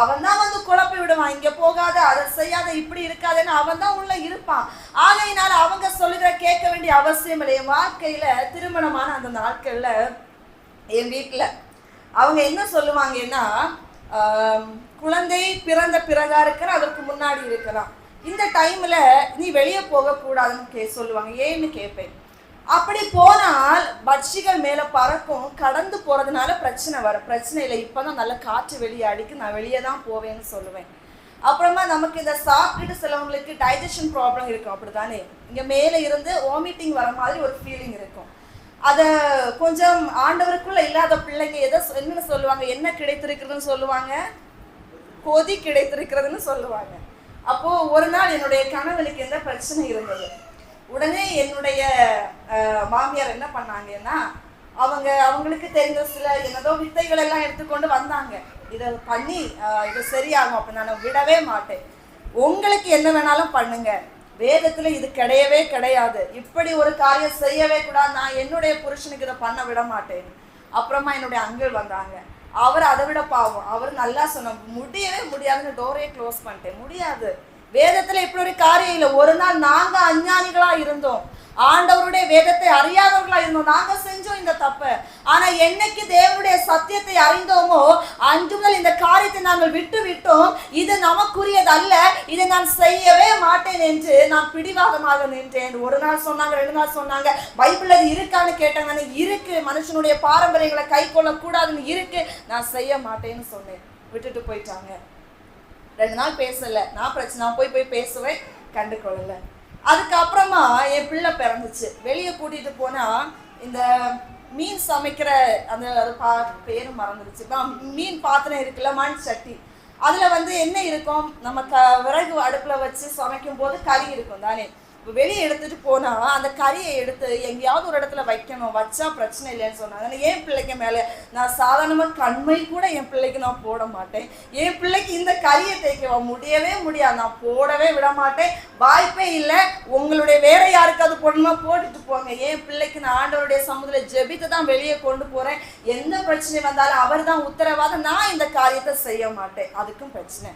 அவன் தான் வந்து குழப்பி விடுவான். இங்க போகாத, அதை செய்யாத, இப்படி இருக்காதுன்னு அவன் தான் உள்ள இருப்பான். ஆகையினால அவங்க சொல்லுகிற கேட்க வேண்டிய அவசியம் இல்லை. என் வாழ்க்கையில திருமணமான அந்த நாட்கள்ல என் வீட்டுல அவங்க என்ன சொல்லுவாங்கன்னா, குழந்தை பிறந்த பிறகா இருக்கிற அதற்கு முன்னாடி இருக்கலாம், இந்த டைம்ல நீ வெளியே போக கூடாதுன்னு சொல்லுவாங்க. ஏன்னு கேட்பேன். அப்படி போனால் பட்சிகள் மேல பறக்கும், கடந்து போறதுனால பிரச்சனை வரும். பிரச்சனை இல்லை, இப்பதான் நல்ல காற்று வெளியே அடிக்கு, நான் வெளியே தான் போவேன்னு சொல்லுவேன். அப்புறமா நமக்கு இந்த சாப்பிட்டுட்டு சிலவங்களுக்கு டைஜஷன் ப்ராப்ளம் இருக்கும், அப்படித்தானே? இங்க மேல இருந்து வாமிட்டிங் வர மாதிரி ஒரு ஃபீலிங் இருக்கும். அதை கொஞ்சம் ஆண்டவருக்குள்ள இல்லாத பிள்ளைங்க என்னன்னு சொல்லுவாங்க? என்ன கிடைத்திருக்கிறதுன்னு சொல்லுவாங்க? கொதி கிடைத்திருக்கிறதுன்னு சொல்லுவாங்க. அப்போ ஒரு நாள் என்னுடைய கணவனுக்கு எந்த பிரச்சனை இருந்தது. உடனே என்னுடைய மாமியார் என்ன பண்ணாங்கன்னா, அவங்களுக்கு தெரிஞ்ச சில என்னதோ வித்தைகள் எல்லாம் எடுத்துக்கொண்டு வந்தாங்க. இதை பண்ணி இது சரியாகும், அப்ப நான் விடவே மாட்டேன். உங்களுக்கு என்ன வேணாலும் பண்ணுங்க, வேதத்துல இது கிடையவே கிடையாது, இப்படி ஒரு காரியம் செய்யவே கூடாது, நான் என்னுடைய புருஷனுக்கு இதை பண்ண விட மாட்டேன். அப்புறமா என்னுடைய அங்கிள் வந்தாங்க, அவர் அதை விட பாவம், அவர் நல்லா சொன்ன, முடியவே முடியாதுன்னு டோரே க்ளோஸ் பண்ணிட்டேன். முடியாது, வேதத்துல இப்படி ஒரு காரியம் இல்லை. ஒரு நாள் நாங்க அஞ்ஞானிகளா இருந்தோம், ஆண்டவருடைய வேதத்தை அறியாதவர்களா இருந்தோம், நாங்க செஞ்சோம் இந்த தப்பை. ஆனா என்னைக்கு தேவனுடைய சத்தியத்தை அறிந்தோமோ அன்று முதல் இந்த காரியத்தை நாங்கள் விட்டு விட்டோம். இது நமக்குரியது அல்ல, இதை நான் செய்யவே மாட்டேன் என்று நான் பிடிவாதமாக நின்றேன். ஒரு நாள் சொன்னாங்க, 2 நாள் சொன்னாங்க, பைபிள் அது இருக்கான்னு கேட்டாங்க, இருக்கு, மனுஷனுடைய பாரம்பரியங்களை கை கொள்ள கூடாதுன்னு இருக்கு, நான் செய்ய மாட்டேன்னு சொன்னேன். விட்டுட்டு போயிட்டாங்க. 2 நாள் பேசல, நான் பிரச்சனை, நான் போய் பேசுவேன், கண்டுகொள்ளல. அதுக்கப்புறமா என் பிள்ளை பிறந்துச்சு. வெளியே கூட்டிட்டு போனா இந்த மீன் சமைக்கிற அந்த பேரு மறந்துடுச்சு, மீன் பாத்திரம் இருக்குல்ல, மண் சட்டி, அதுல என்ன இருக்கும், நம்ம விறகு அடுப்புல வச்சு சமைக்கும் போது கறி இருக்கும் தானே. வெளியே எடுத்துட்டு போனா அந்த கறியை எடுத்து எங்கேயாவது ஒரு இடத்துல வைக்கணும், வச்சா பிரச்சனை இல்லைன்னு சொன்னாங்க. என் பிள்ளைக்கு மேல நான் சாதாரணமா கண்மை கூட என் பிள்ளைக்கு நான் போட மாட்டேன். என் பிள்ளைக்கு இந்த கறியை தேய்க்க முடியவே முடியாது, நான் போடவே விட மாட்டேன், வாய்ப்பே இல்லை. உங்களுடைய வேற யாருக்காவது போடணுமா போட்டுட்டு போங்க, என் பிள்ளைக்கு நான் ஆண்டவருடைய சமூகத்துல ஜெபித்து தான் வெளியே கொண்டு போறேன். எந்த பிரச்சனை வந்தாலும் அவர் தான் உத்தரவாதம், நான் இந்த காரியத்தை செய்ய மாட்டேன். அதுக்கும் பிரச்சனை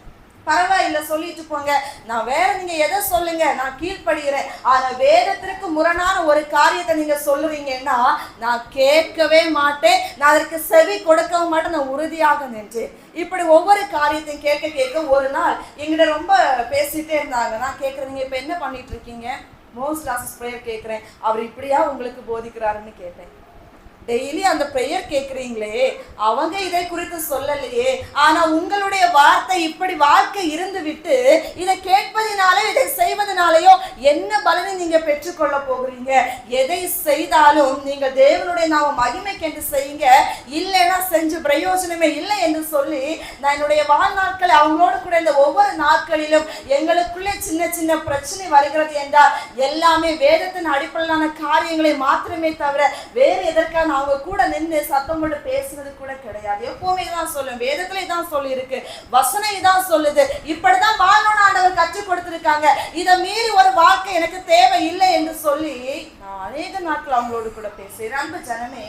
பரவாயில்ல, சொல்லிட்டு போங்க, நான் வேற நீங்க எதை சொல்லுங்க, நான் கீழ்ப்படுகிறேன். ஆனா வேதத்திற்கு முரணான ஒரு காரியத்தை நீங்க சொல்லுவீங்கன்னா நான் கேட்கவே மாட்டேன், நான் அதற்கு செவி கொடுக்கவும் மாட்டேன், நான் உறுதியாக நின்றேன். இப்படி ஒவ்வொரு காரியத்தையும் கேட்க கேட்க ஒரு நாள் எங்கிட்ட ரொம்ப பேசிட்டே இருந்தாங்க. நான் கேட்கறேன், நீங்க இப்ப என்ன பண்ணிட்டு இருக்கீங்க? மோஸ்ட் கிளாஸஸ் ப்ரேயர் கேட்கிறேன். அவர் இப்படியா உங்களுக்கு போதிக்கிறாருன்னு கேட்டேன். டெய்லி அந்த ப்ரேயர் கேட்குறீங்களே, அவங்க இதை குறித்து சொல்லலையே, ஆனா உங்களுடைய வார்த்தை இப்படி வாழ்க்கை இருந்து விட்டு இதை கேட்பதினாலே இதை செய்வதனாலேயோ என்ன பலனை நீங்க பெற்றுக்கொள்ள போகிறீங்க? எதை செய்தாலும் நீங்கள் தேவனுடைய நாம மகிமைக்கென்று செய்யுங்க, இல்லைன்னா செஞ்சு பிரயோஜனமே இல்லை என்று சொல்லி நான் என்னுடைய வாழ்நாட்களை அவங்களோடு கூட இந்த ஒவ்வொரு நாட்களிலும் எங்களுக்குள்ளே சின்ன சின்ன பிரச்சனை வருகிறது என்றால் எல்லாமே வேதத்தின் அடிப்படையிலான காரியங்களை மாத்திரமே தவிர வேறு எதற்கான அவங்க கூட நின்று சத்தம் போட்டு பேசுறது கூட கிடையாது. எப்பவுமே தான் சொல்லுவேன், வேதத்துல இதான் சொல்லி இருக்கு, வசனம் இதான் சொல்லுது, இப்படிதான் வாழணும்னு ஆண்டவர் கற்றுக் கொடுத்திருக்காங்க, இதை மீறி ஒரு வாழ்க்கை எனக்கு தேவை இல்லை என்று சொல்லி நான் அநேக நாட்கள் அவங்களோடு கூட பேசுறேன். அன்பு ஜனமே,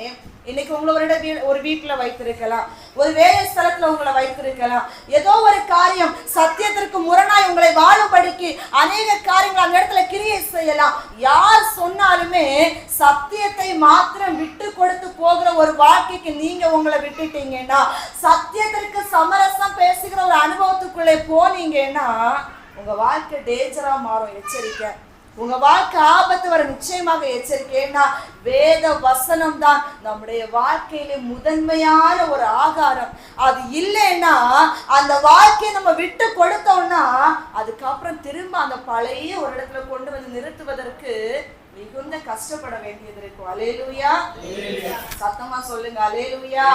இன்னைக்கு உங்களோட ஒரு வீட்டுல வைத்திருக்கலாம், ஒரு வேலை ஸ்தலத்துல உங்களை வைத்திருக்கலாம், ஏதோ ஒரு காரியம் சத்தியத்திற்கு முரணாய் உங்களை வாழும்படிக்கு அநேக காரியங்கள் அந்த இடத்துல கிரியை செய்யலாம். யார் சொன்னாலுமே சத்தியத்தை மாத்திரம் விட்டு கொடுத்து போகிற ஒரு வாழ்க்கைக்கு நீங்க உங்களை விட்டுட்டீங்கன்னா, சத்தியத்திற்கு சமரசம் பேசுகிற ஒரு அனுபவத்துக்குள்ளே போனீங்கன்னா உங்க வாழ்க்கை டேஞ்சரா மாறும். எச்சரிக்கை, உங்க வாழ்க்கை ஆபத்து வர நிச்சயமாக எச்சரிக்கை. ஏன்னா வேத வசனம் தான் நம்முடைய வாழ்க்கையில முதன்மையான ஒரு ஆகாரம். அது இல்லைன்னா அந்த வாழ்க்கையை நம்ம விட்டு கொடுத்தோம்னா அதுக்கப்புறம் திரும்ப அந்த பழைய ஒரு இடத்துல கொண்டு வந்து நிறுத்துவதற்கு மிகுந்த கஷ்டப்பட வேண்டியது இருக்கும். அல்லேலூயா, சத்தமா சொல்லுங்க அல்லேலூயா.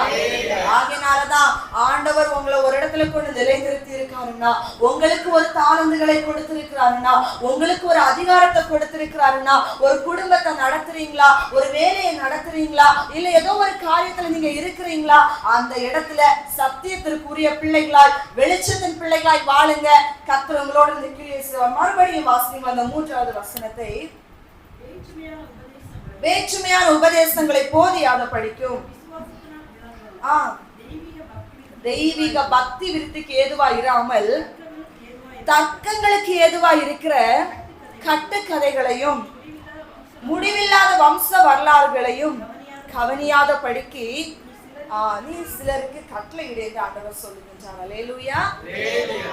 ஆகையினாலதான் ஆண்டவர் உங்களை ஒரு இடத்துல கொண்டு நிலைநிறுத்தி இருக்காருன்னா, உங்களுக்கு ஒரு தாளந்துகளை கொடுத்திருக்கிறாருன்னா, உங்களுக்கு ஒரு அதிகாரத்தை கொடுத்திருக்கிறாருன்னா, ஒரு குடும்பத்தை நடத்துறீங்களா, ஒரு வேலையை நடத்துறீங்களா, இல்ல ஏதோ ஒரு காரியத்துல நீங்க இருக்கிறீங்களா, அந்த இடத்துல சத்தியத்திற்குரிய பிள்ளைகளாய் வெளிச்சத்தின் பிள்ளைகளாய் வாழுங்க. கர்த்தர் உங்களோட இந்த கீழே மறுபடியும் வாசிங்க அந்த 3வது வசனத்தை. வேற்றுமையான உபதேசங்களை போதியாத படிக்கும் தெய்வீக பக்தி விருத்திக்கு ஏதுவா இராமல் தர்க்கங்களுக்கு ஏதுவா இருக்கிற கட்டுக்கதைகளையும் முடிவில்லாத வம்ச வரலாறுகளையும் கவனியாத படிக்கு நீ சிலருக்கு கட்டளை இடையே ஆண்டவர் சொல்லுகின்றார். அல்லேலூயா.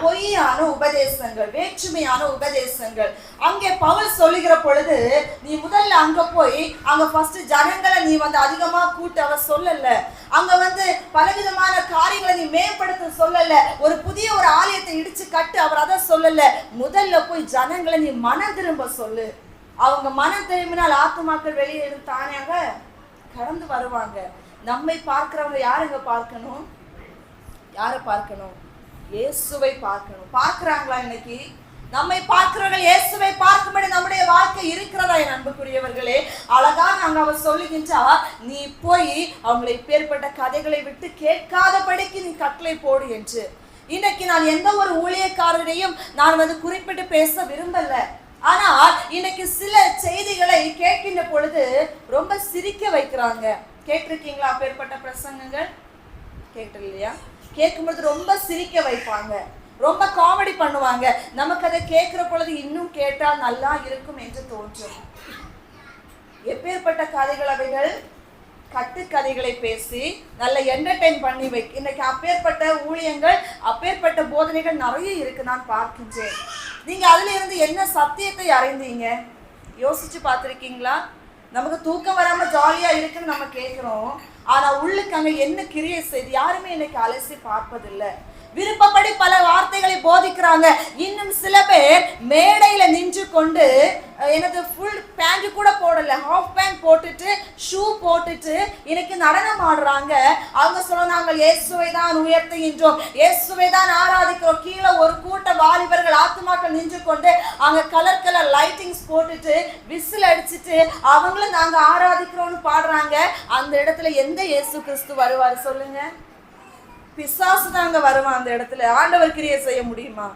பொய்யான உபதேசங்கள், வேற்றுமையான உபதேசங்கள். அங்கே பவுல் சொல்லுகிற பொழுது நீ முதல்ல அங்க போய் அங்க ஃபர்ஸ்ட் ஜனங்களை நீ அதிகமா கூட்ட அவர் சொல்லல. அங்க பலவிதமான காரியங்களை நீ மேம்படுத்த சொல்லல. ஒரு புதிய ஒரு ஆலயத்தை இடிச்சு கட்டு அவர் அதை சொல்லல. முதல்ல போய் ஜனங்களை நீ மனம் திரும்ப சொல்லு. அவங்க மனம் திரும்பினால் ஆத்துமாக்கள் வெளியே தானாக கடந்து வருவாங்க. நம்மை பார்க்கிறவங்க யாருங்க பார்க்கணும்? யாரை பார்க்கணும்? இயேசுவை பார்க்கணும். பார்க்கிறாங்களா? இன்னைக்கு நம்மை பார்க்கிறவர்கள் இயேசுவை பார்க்கும்படி நம்முடைய வாழ்க்கை இருக்கிறதா? என் அன்புக்குரியவர்களே, அழகா நாங்க அவர் சொல்லுகின்றா, நீ போய் அவங்களை இப்பேற்பட்ட கதைகளை விட்டு கேட்காதபடிக்கு நீ கட்டளை போடு என்று. இன்னைக்கு நான் எந்த ஒரு ஊழியக்காரரையும் நான் குறிப்பிட்டு பேச விரும்பல. ஆனால் இன்னைக்கு சில செய்திகளை கேட்கின்ற பொழுது ரொம்ப சிரிக்க வைக்கிறாங்க. கேட்டிருக்கீங்களா அப்பேற்பட்ட பிரசங்கங்கள்? கேட்டு இல்லையா? கேட்கும்போது ரொம்ப சிரிக்க வைப்பாங்க, ரொம்ப காமெடி பண்ணுவாங்க. நமக்கு அதை கேட்கிற பொழுது இன்னும் கேட்டால் நல்லா இருக்கும் என்று தோன்றும். எப்பேற்பட்ட கதைகள் அவைகள்? கட்டுக்கதைகளை பேசி நல்ல என்டர்டெயின் பண்ணி இன்னைக்கு அப்பேற்பட்ட ஊழியங்கள், அப்பேற்பட்ட போதனைகள் நிறைய இருக்கு, நான் பார்க்கின்றேன். நீங்க அதுல இருந்து என்ன சத்தியத்தை அறிந்தீங்க? யோசிச்சு பார்த்திருக்கீங்களா? நமக்கு தூக்கம் வராம ஜாலியா இருக்குன்னு நம்ம கேட்கிறோம், ஆனா உள்ளுக்கு அங்க என்ன கிரியை செய்து யாருமே இன்னைக்கு அலசி பார்ப்பதில்லை. விருப்பப்படி பல வார்த்தைகளை போதிக்கிறாங்க. இன்னும் சில பேர் மேடையில நின்று கொண்டு எனது ஃபுல் பேண்ட் கூட போடல, ஹாஃப் பேண்ட் போட்டுட்டு ஷூ போட்டுட்டு இன்னைக்கு நடனம் ஆடுறாங்க. அவங்க சொல்ல நாங்கள் இயேசுவை தான் உயர்த்துகின்றோம், இயேசுவை தான் ஆராதிக்கிறோம். கீழே ஒரு கூட்ட வாலிபர்கள் ஆத்துமாக்கள் நின்று கொண்டு அங்க கலர் கலர் லைட்டிங்ஸ் போட்டுட்டு விசில் அடிச்சுட்டு அவங்களும் நாங்க ஆராதிக்கிறோம்னு பாடுறாங்க. அந்த இடத்துல எந்த இயேசு கிறிஸ்து வருவாரு சொல்லுங்க? பிசாசு தாங்க வருவான் அந்த இடத்துல. ஆண்டவர் கிரியை செய்ய முடியுமா?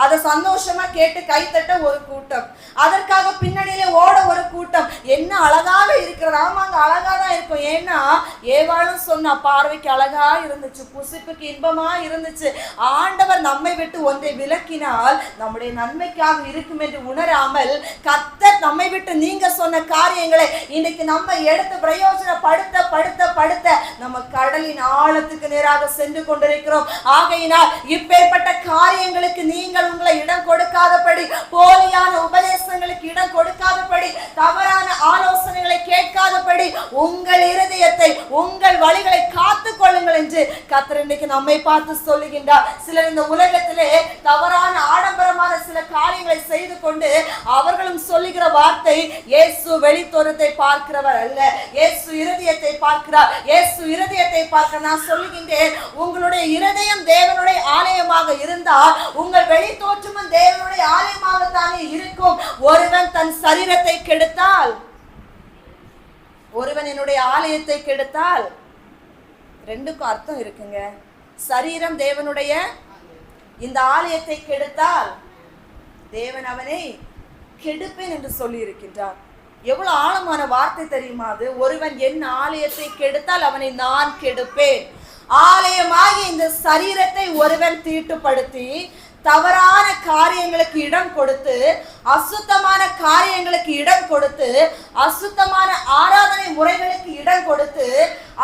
அதை சந்தோஷமா கேட்டு கைத்தட்ட ஒரு கூட்டம், அதற்காக பின்னணியில ஓட ஒரு கூட்டம். என்ன அழகாக இருக்கிறது? ஆமாங்க, அழகா தான் இருக்கும். ஏன்னா ஏவாளும் சொன்னா பார்வைக்கு அழகா இருந்துச்சு, புசிப்புக்கு இன்பமா இருந்துச்சு. ஆண்டவர் நம்மை விட்டு ஒன்றை விலக்கினால் நம்முடைய நன்மைக்காக இருக்கும் என்று உணராமல் கர்த்தர் நம்மை விட்டு நீங்க சொன்ன காரியங்களை இன்னைக்கு நம்ம எடுத்து பிரயோஜனப்படுத்த படுத்த படுத்த நம்ம கடலின் ஆழத்துக்கு நேராக சென்று கொண்டிருக்கிறோம். ஆகையினால் இப்பேற்பட்ட காரியங்களுக்கு நீங்கள் உங்களை இடம் கொடுக்காதபடி, போலியான உபதேசங்களுக்கு இடம் கொடுக்காதபடி, தவறான ஆலோசனைகளை கேட்காதபடி உங்கள் இருதயத்தை, உங்கள் வழிகளை காத்துக் கொள்ளுங்கள் என்று கர்த்தர் இன்னைக்கு நம்மை பார்த்து சொல்லுகின்றார். சிலர் இந்த உலகத்திலே தவறான ஆடம்பரமான சில காரியங்களை செய்து கொண்டு அவர்களும் சொல்லுகிற வார்த்தை, இயேசு வெளித்தோரத்தை பார்க்கிறவர் அல்ல, இயேசு இருதயத்தை பார்க்கிறார், இயேசு இருதயத்தை பார்க்க. நான் சொல்லுகின்றேன், உங்களுடைய இருதயம் தேவனுடைய ஆலயமாக இருந்தால் உங்கள் வெளி தோற்றமும் தேவனுடைய ஆலயமாகத்தானே இருக்கும். ஒருவன் தன் சரீரத்தை கெடுத்தால், ஒருவன் என்னுடைய ஆலயத்தை கெடுத்தால், ரெண்டுக்கும் அர்த்தம் இருக்குங்க. சரீரம் தேவனுடைய, இந்த ஆலயத்தை கெடுத்தால் தேவன் அவனை கெடுப்பேன் என்று சொல்லி இருக்கின்றார். எவ்வளவு ஆழமான வார்த்தை தெரியுமா அது? ஒருவன் என் ஆலயத்தை கெடுத்தால் அவனை நான் கெடுப்பேன். ஆலயமாகி இந்த சரீரத்தை ஒருவன் தீட்டுப்படுத்தி தவறான காரியங்களுக்கு இடம் கொடுத்து, அசுத்தமான காரியங்களுக்கு இடம் கொடுத்து, அசுத்தமான ஆராதனை முறைகளுக்கு இடம் கொடுத்து,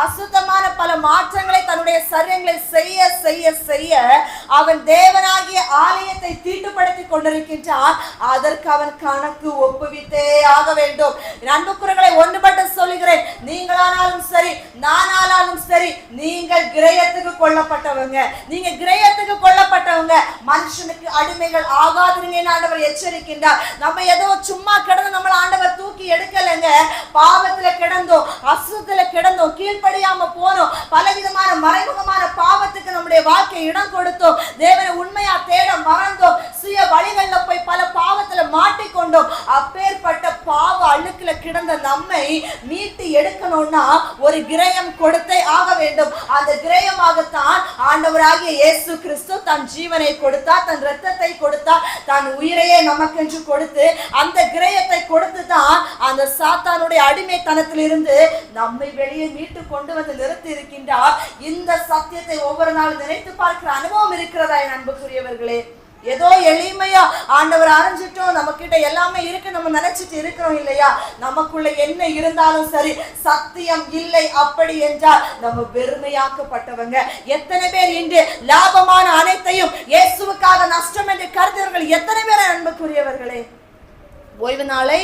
அசுத்தமான பல மாற்றங்களை தன்னுடைய சரீரங்களை செய்ய செய்ய செய்ய அவன் தேவனாகிய ஆலயத்தை தீட்டுப்படுத்தி கொண்டிருக்கின்றான். அதற்கு அவன் கணக்கு ஒப்புவித்தே ஆக வேண்டும். அன்புக்குறங்களை ஒன்றுபட்டு சொல்லுகிறேன், நீங்களானாலும் சரி, நானாலும் சரி, நீங்கள் கிரயத்துக்கு கொல்லப்பட்டவங்க, நீங்க கிரயத்துக்கு கொல்லப்பட்டவங்க. மனுஷனுக்கு அடிமைகள் ஆகாதுங்க ஆண்டவர் எச்சரிக்கின்றார். நம்ம ஏதோ சும்மா கிடந்து நம்மள ஆண்டவர் தூக்கி எடுக்கலைங்க. பாவத்துல கிடந்தோம், அசுத்தத்துல கிடந்தோம், கீழ்ப்படியாம போனோம், பலவிதமான மறைமுகமான பாவத்துக்கு நம்முடைய வாழ்க்கை இடம் கொடுத்தோம், தேவனை உண்மையா தேட மறந்தோம், சுய வழிகள்ல போய் பல பாவத்துல மாட்டிக்கொண்டோம். அப்பேற்பட்ட பாவ அழுக்குல கிடந்த நம்மை மீட்டு எடுக்கணும்னா ஒரு கிரயம் கொடுத்தே ஆக வேண்டும். அந்த கிரயமாகத்தான் ஆண்டவராகிய இயேசு கிறிஸ்து தன் ஜீவனை கொடுத்தார், தன் இரத்தத்தை கொடுத்தார், தன் உயிரையே நமக்கென்று கொடுத்து அந்த கிரயத்தை கொடுத்து தான் அந்த சாத்தானுடைய அடிமைத்தனத்தில் இருந்து நம்மை வெளியே மீட்டு கொண்டு வந்து நிறுத்தி இருக்கின்றார். இந்த சத்தியத்தை ஒவ்வொரு நாளும் நினைத்து பார்க்கிற அனுபவம் இருக்கிறதா என் அன்புக்குரியவர்களே? ஏதோ எளிமையா ஆண்டவர் அறிஞ்சிட்டோம், நம்ம கிட்ட எல்லாமே இருக்கு நம்ம நினைச்சிட்டு இருக்கிறோம் இல்லையா? நமக்குள்ள என்ன இருந்தாலும் சரி, சத்தியம் இல்லை அப்படி என்றால் நம்ம வெறுமையாக்கப்பட்டவங்க. எத்தனை பேர் இன்று லாபமான அனைத்தையும் இயேசுவுக்காக நஷ்டம் என்று கருதுவர்கள் எத்தனை பேர் அன்புக்குரியவர்களே? ஓய்வு நாளை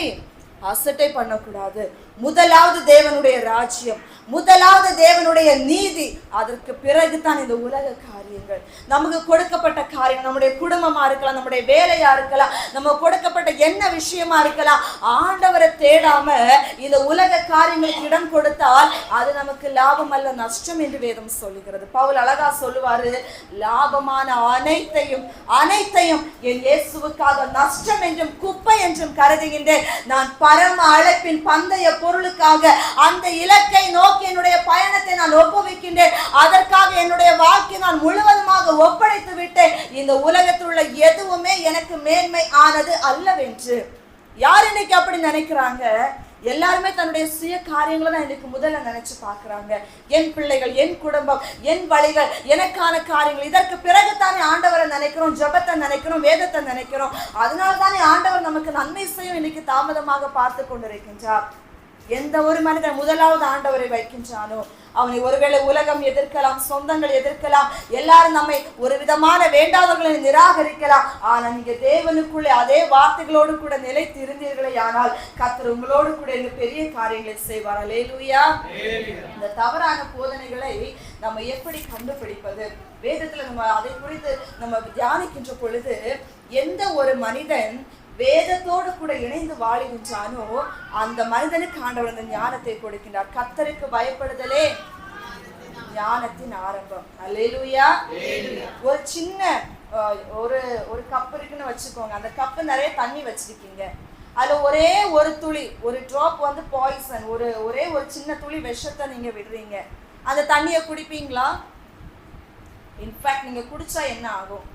அசட்டை பண்ணக்கூடாது. முதலாவது தேவனுடைய ராஜ்யம், முதலாவது தேவனுடைய நீதி, அதற்கு பிறகுதான் இந்த உலக காரியங்கள். நமக்கு கொடுக்கப்பட்ட காரியம், நம்முடைய குடும்பமா இருக்கலாம், நம்முடைய வேலையா இருக்கலாம், நம்ம கொடுக்கப்பட்ட என்ன விஷயமா இருக்கலாம், ஆண்டவரை தேடாம இந்த உலக காரியங்களுக்கு இடம் கொடுத்தால் அது நமக்கு லாபம் அல்ல நஷ்டம் என்று வேதம் சொல்லுகிறது. பவுல் அழகா சொல்லுவாரு, லாபமான அனைத்தையும் அனைத்தையும் என் இயேசுவுக்காக நஷ்டம் என்றும் குப்பை என்றும் கருதுகின்றேன். நான் பரம அழைப்பின் பந்தய பொருளுக்காக அந்த இலக்கை நோக்கி என்னுடைய பயணத்தை நான் ஒப்புவிக்கின்றேன், அதற்காக என்னுடைய வாழ்க்கை நான் முழுவதுமாக ஒப்படைத்து விட்டேன், இந்த உலகத்தில் உள்ள எதுவுமே எனக்கு மேன்மை ஆனது அல்லவென்று. யார் இன்னைக்கு அப்படி நினைக்கிறாங்க? எல்லாருமே தன்னுடைய சுய காரியங்களை தான் இன்னைக்கு முதல்ல நினைச்சு பார்க்கறாங்க. என் பிள்ளைகள், என் குடும்பம், என் வழிகள், எனக்கான காரியங்கள். இதற்கு பிறகுதானே ஆண்டவரை நினைக்கிறோம், ஜெபத்தை நினைக்கிறோம், வேதத்தை நினைக்கிறோம். அதனால தானே ஆண்டவர் நமக்கு நன்மை செய்யும் இன்னைக்கு தாமதமாக பார்த்து கொண்டிருக்கின்றார். எந்த ஒரு மனிதன் முதலாவது ஆண்டவரை வைக்கின்றானோ அவனை ஒருவேளை உலகம் எதிர்க்கலாம், சொந்தங்கள் எதிர்க்கலாம், எல்லாரும் நம்மை ஒரு விதமான வேண்டாதவர்களை நிராகரிக்கலாம். ஆனா நீங்க தேவனுக்குள்ளே அதே வார்த்தைகளோடு கூட நிலைத்து இருந்தீர்களே ஆனால் கர்த்தர் உங்களோடு கூட இந்த பெரிய காரியங்களை செய்வார். அல்லேலூயா. இந்த தவறான போதனைகளை நம்ம எப்படி கண்டுபிடிப்பது? வேதத்துல நம்ம அதை குறித்து நம்ம தியானிக்கின்ற பொழுது எந்த ஒரு மனிதன் வேதத்தோடு கூட இணைந்து வாழுகின்றானோ அந்த மனிதனுக்கு ஆண்டவர் அந்த ஞானத்தை கொடுக்கின்றார். கர்த்தருக்கு பயப்படுதலே ஞானத்தின் ஆரம்பம். அல்லேலூயா. ஒரு சின்ன ஒரு கப் இருக்குன்னு வச்சுக்கோங்க. அந்த கப்பு நிறைய தண்ணி வச்சிருக்கீங்க. அதுல ஒரே ஒரு துளி, ஒரு டிராப் வந்து பாய்சன், ஒரே ஒரு சின்ன துளி விஷத்தை நீங்க விடுறீங்க. அந்த தண்ணியை குடிப்பீங்களா? இன்ஃபேக்ட் நீங்க குடிச்சா என்ன ஆகும்?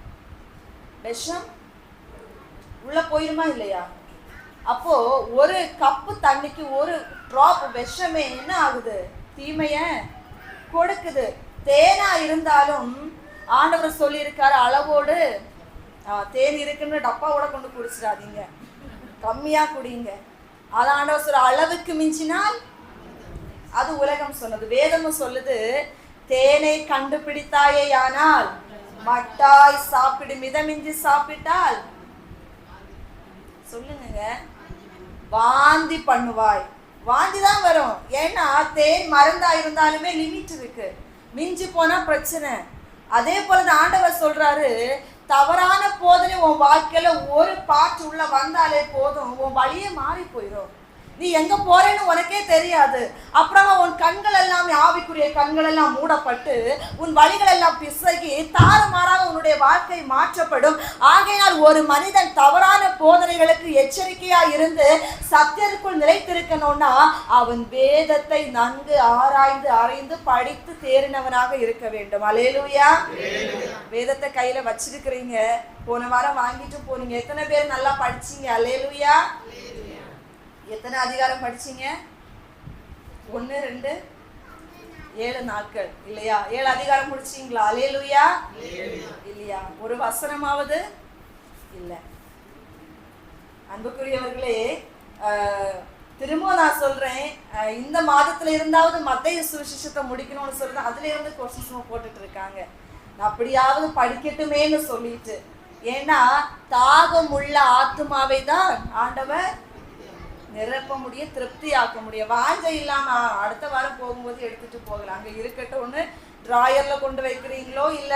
விஷம் உள்ள போயிருமா இல்லையா? அப்போ ஒரு கப்பு தண்ணிக்கு ஒரு டிராப் விஷமே என்ன ஆகுது? தீமைய கொடுக்குது. தேனா இருந்தாலும் ஆண்டவர் சொல்லி இருக்காரு, அளவோடு தேன் இருக்குன்னு டப்பாவோட கொண்டு குடிச்சிடாதீங்க, கம்மியா குடிங்க. அது ஆண்டவர் சொல்ற, அளவுக்கு மிஞ்சினால் அது உலகம் சொன்னது. வேதமும் சொல்லுது, தேனை கண்டுபிடித்தாயே ஆனால் மட்டாய் சாப்பிடு, மிதமிஞ்சி சாப்பிட்டால் சொல்லுங்க வாந்தி பண்ணுவாய். வாந்தி தான் வரும். ஏன்னா தேன் மருந்தா இருந்தாலுமே லிமிட் இருக்கு, மிஞ்சி போனா பிரச்சனை. அதே போல ஆண்டவர் சொல்றாரு, தவறான போதனை உன் வாழ்க்கையில ஒரு பாட்டு உள்ள வந்தாலே போதும், உன் வழியே மாறி போயிடும். நீ எங்க போறேன்னு உனக்கே தெரியாது. அப்புறமா உன் கண்கள் எல்லாம், ஆவிக்குரிய கண்கள் எல்லாம் மூடப்பட்டு உன் வழிகள் எல்லாம் பிசகி தாறுமாறாக உன்னுடைய வாழ்க்கை மாற்றப்படும். ஆகையினால் ஒரு மனிதன் தவறான போதனைகளுக்கு எச்சரிக்கையா இருந்து சத்தியத்திற்குள் நிலைத்திருக்கணும்னா அவன் வேதத்தை நன்கு ஆராய்ந்து அறிந்து படித்து தேறினவனாக இருக்க வேண்டும். அல்லேலூயா. வேதத்தை கையில வச்சிருக்கிறீங்க, போன வாரம் வாங்கிட்டு போனீங்க. எத்தனை பேர் நல்லா படிச்சீங்க? அல்லேலூயா. எத்தனை அதிகாரம் படிச்சீங்க? 1 2 7 நாட்கள் இல்லையா? 7 அதிகாரம் முடிச்சீங்களா? அல்லேலூயா. இல்லையா? ஒரு வசனமாவது இல்ல. அன்புக்குரியவர்களே, திரும்ப நான் சொல்றேன், இந்த மாதத்துல இருந்தாவது மத்தேயு சுவிசேஷத்தை முடிக்கணும்னு சொல்றேன். அதுல இருந்து கொஸ்டின்ஸ் போட்டுட்டு இருக்காங்க. அப்படியாவது படிக்கட்டுமேன்னு சொல்லிட்டு. ஏன்னா தாகம் உள்ள ஆத்துமாவை தான் ஆண்டவர் நிரப்ப முடியும், திருப்தி ஆக்க முடியும். வாஞ்சை இல்லாம அடுத்த வாரம் போகும்போது எடுத்துட்டு போகலாம். அங்க இருக்கட்டும்னு டிராயர்ல கொண்டு வைக்கிறீங்களோ இல்ல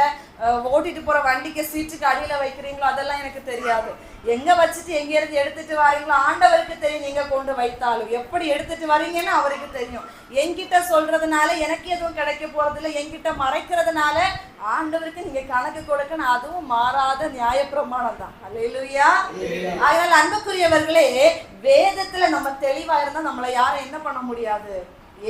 ஓட்டிட்டு போற வண்டிக்கு சீட்டுக்கு அடியில வைக்கிறீங்களோ அதெல்லாம் எனக்கு தெரியாது. எங்க வச்சுட்டு எங்க இருந்து எடுத்துட்டு வரீங்களோ ஆண்டவருக்கு தெரியும். நீங்க கொண்டு வைத்தாலும் எப்படி எடுத்துட்டு வரீங்கன்னு அவருக்கு தெரியும். என்கிட்ட சொல்றதுனால எனக்கு எதுவும் கிடைக்க போறது இல்லை, என்கிட்ட மறைக்கிறதுனால ஆண்டவருக்கு நீங்க கணக்கு கொடுக்கணும். அதுவும் மாறாத நியாய பிரமாணம் தான். அல்லேலூயா. அதனால அன்புக்குரியவர்களே, வேதத்துல நம்ம தெளிவா இருந்தா நம்மளை யாரும் என்ன பண்ண முடியாது,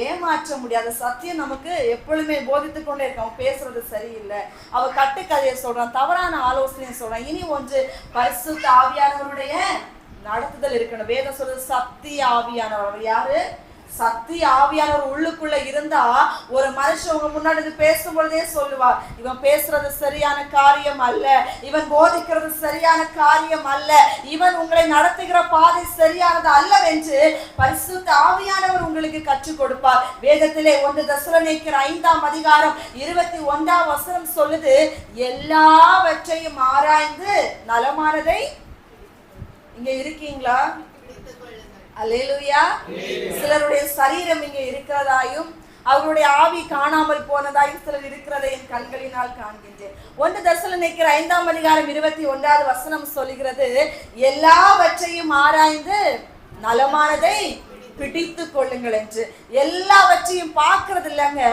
ஏமாற்ற முடியாத. சத்தியம் நமக்கு எப்பொழுதுமே போதித்து கொண்டே இருக்கு. அவன் பேசுறது சரியில்லை, அவ கட்டுக்கதையை சொல்றான், தவறான ஆலோசனையை சொல்றான். இனி ஒன்று, பரிசுத்த ஆவியானவருடைய நடத்துதல் இருக்கணும். வேதம் சொல்றது சத்திய ஆவியானவர். யாரு? சத்திய ஆவியானவர் உள்ளுக்குள்ள இருந்தா ஒரு மனுஷன் உங்க முன்னாடி பேசும்பொழுதே சொல்லுவார், இவன் பேசுறது சரியான காரியம் அல்ல, இவன் போதிக்கிறது சரியான காரியம் அல்ல, இவன் உங்களை நடத்துகிற பாதை சரியானது அல்லவென்று பரிசுத்த ஆவியானவர் உங்களுக்கு கற்றுக் கொடுப்பார். வேதத்திலே 1 தெசலோனிக்கேயர் 5ஆம் அதிகாரம் 21ஆம் வசனம் சொல்லுது, எல்லாவற்றையும் ஆராய்ந்து நலமானதை. இங்க இருக்கீங்களா? அல்லேலூயா. சிலருடைய சரீரம் இங்கே இருக்கிறதாயும் அவருடைய ஆவி காணாமல் போனதாயும் சிலர் இருக்கிறதை என் கண்களினால் காண்கின்றேன். 1 தெசலோனிக்கேயர் 5ஆம் அதிகாரம் 21ஆவது வசனம் சொல்லுகிறது, எல்லாவற்றையும் ஆராய்ந்து நலமானதை பிடித்து கொள்ளுங்கள் என்று. எல்லாவற்றையும் பார்க்கறது இல்லைங்க,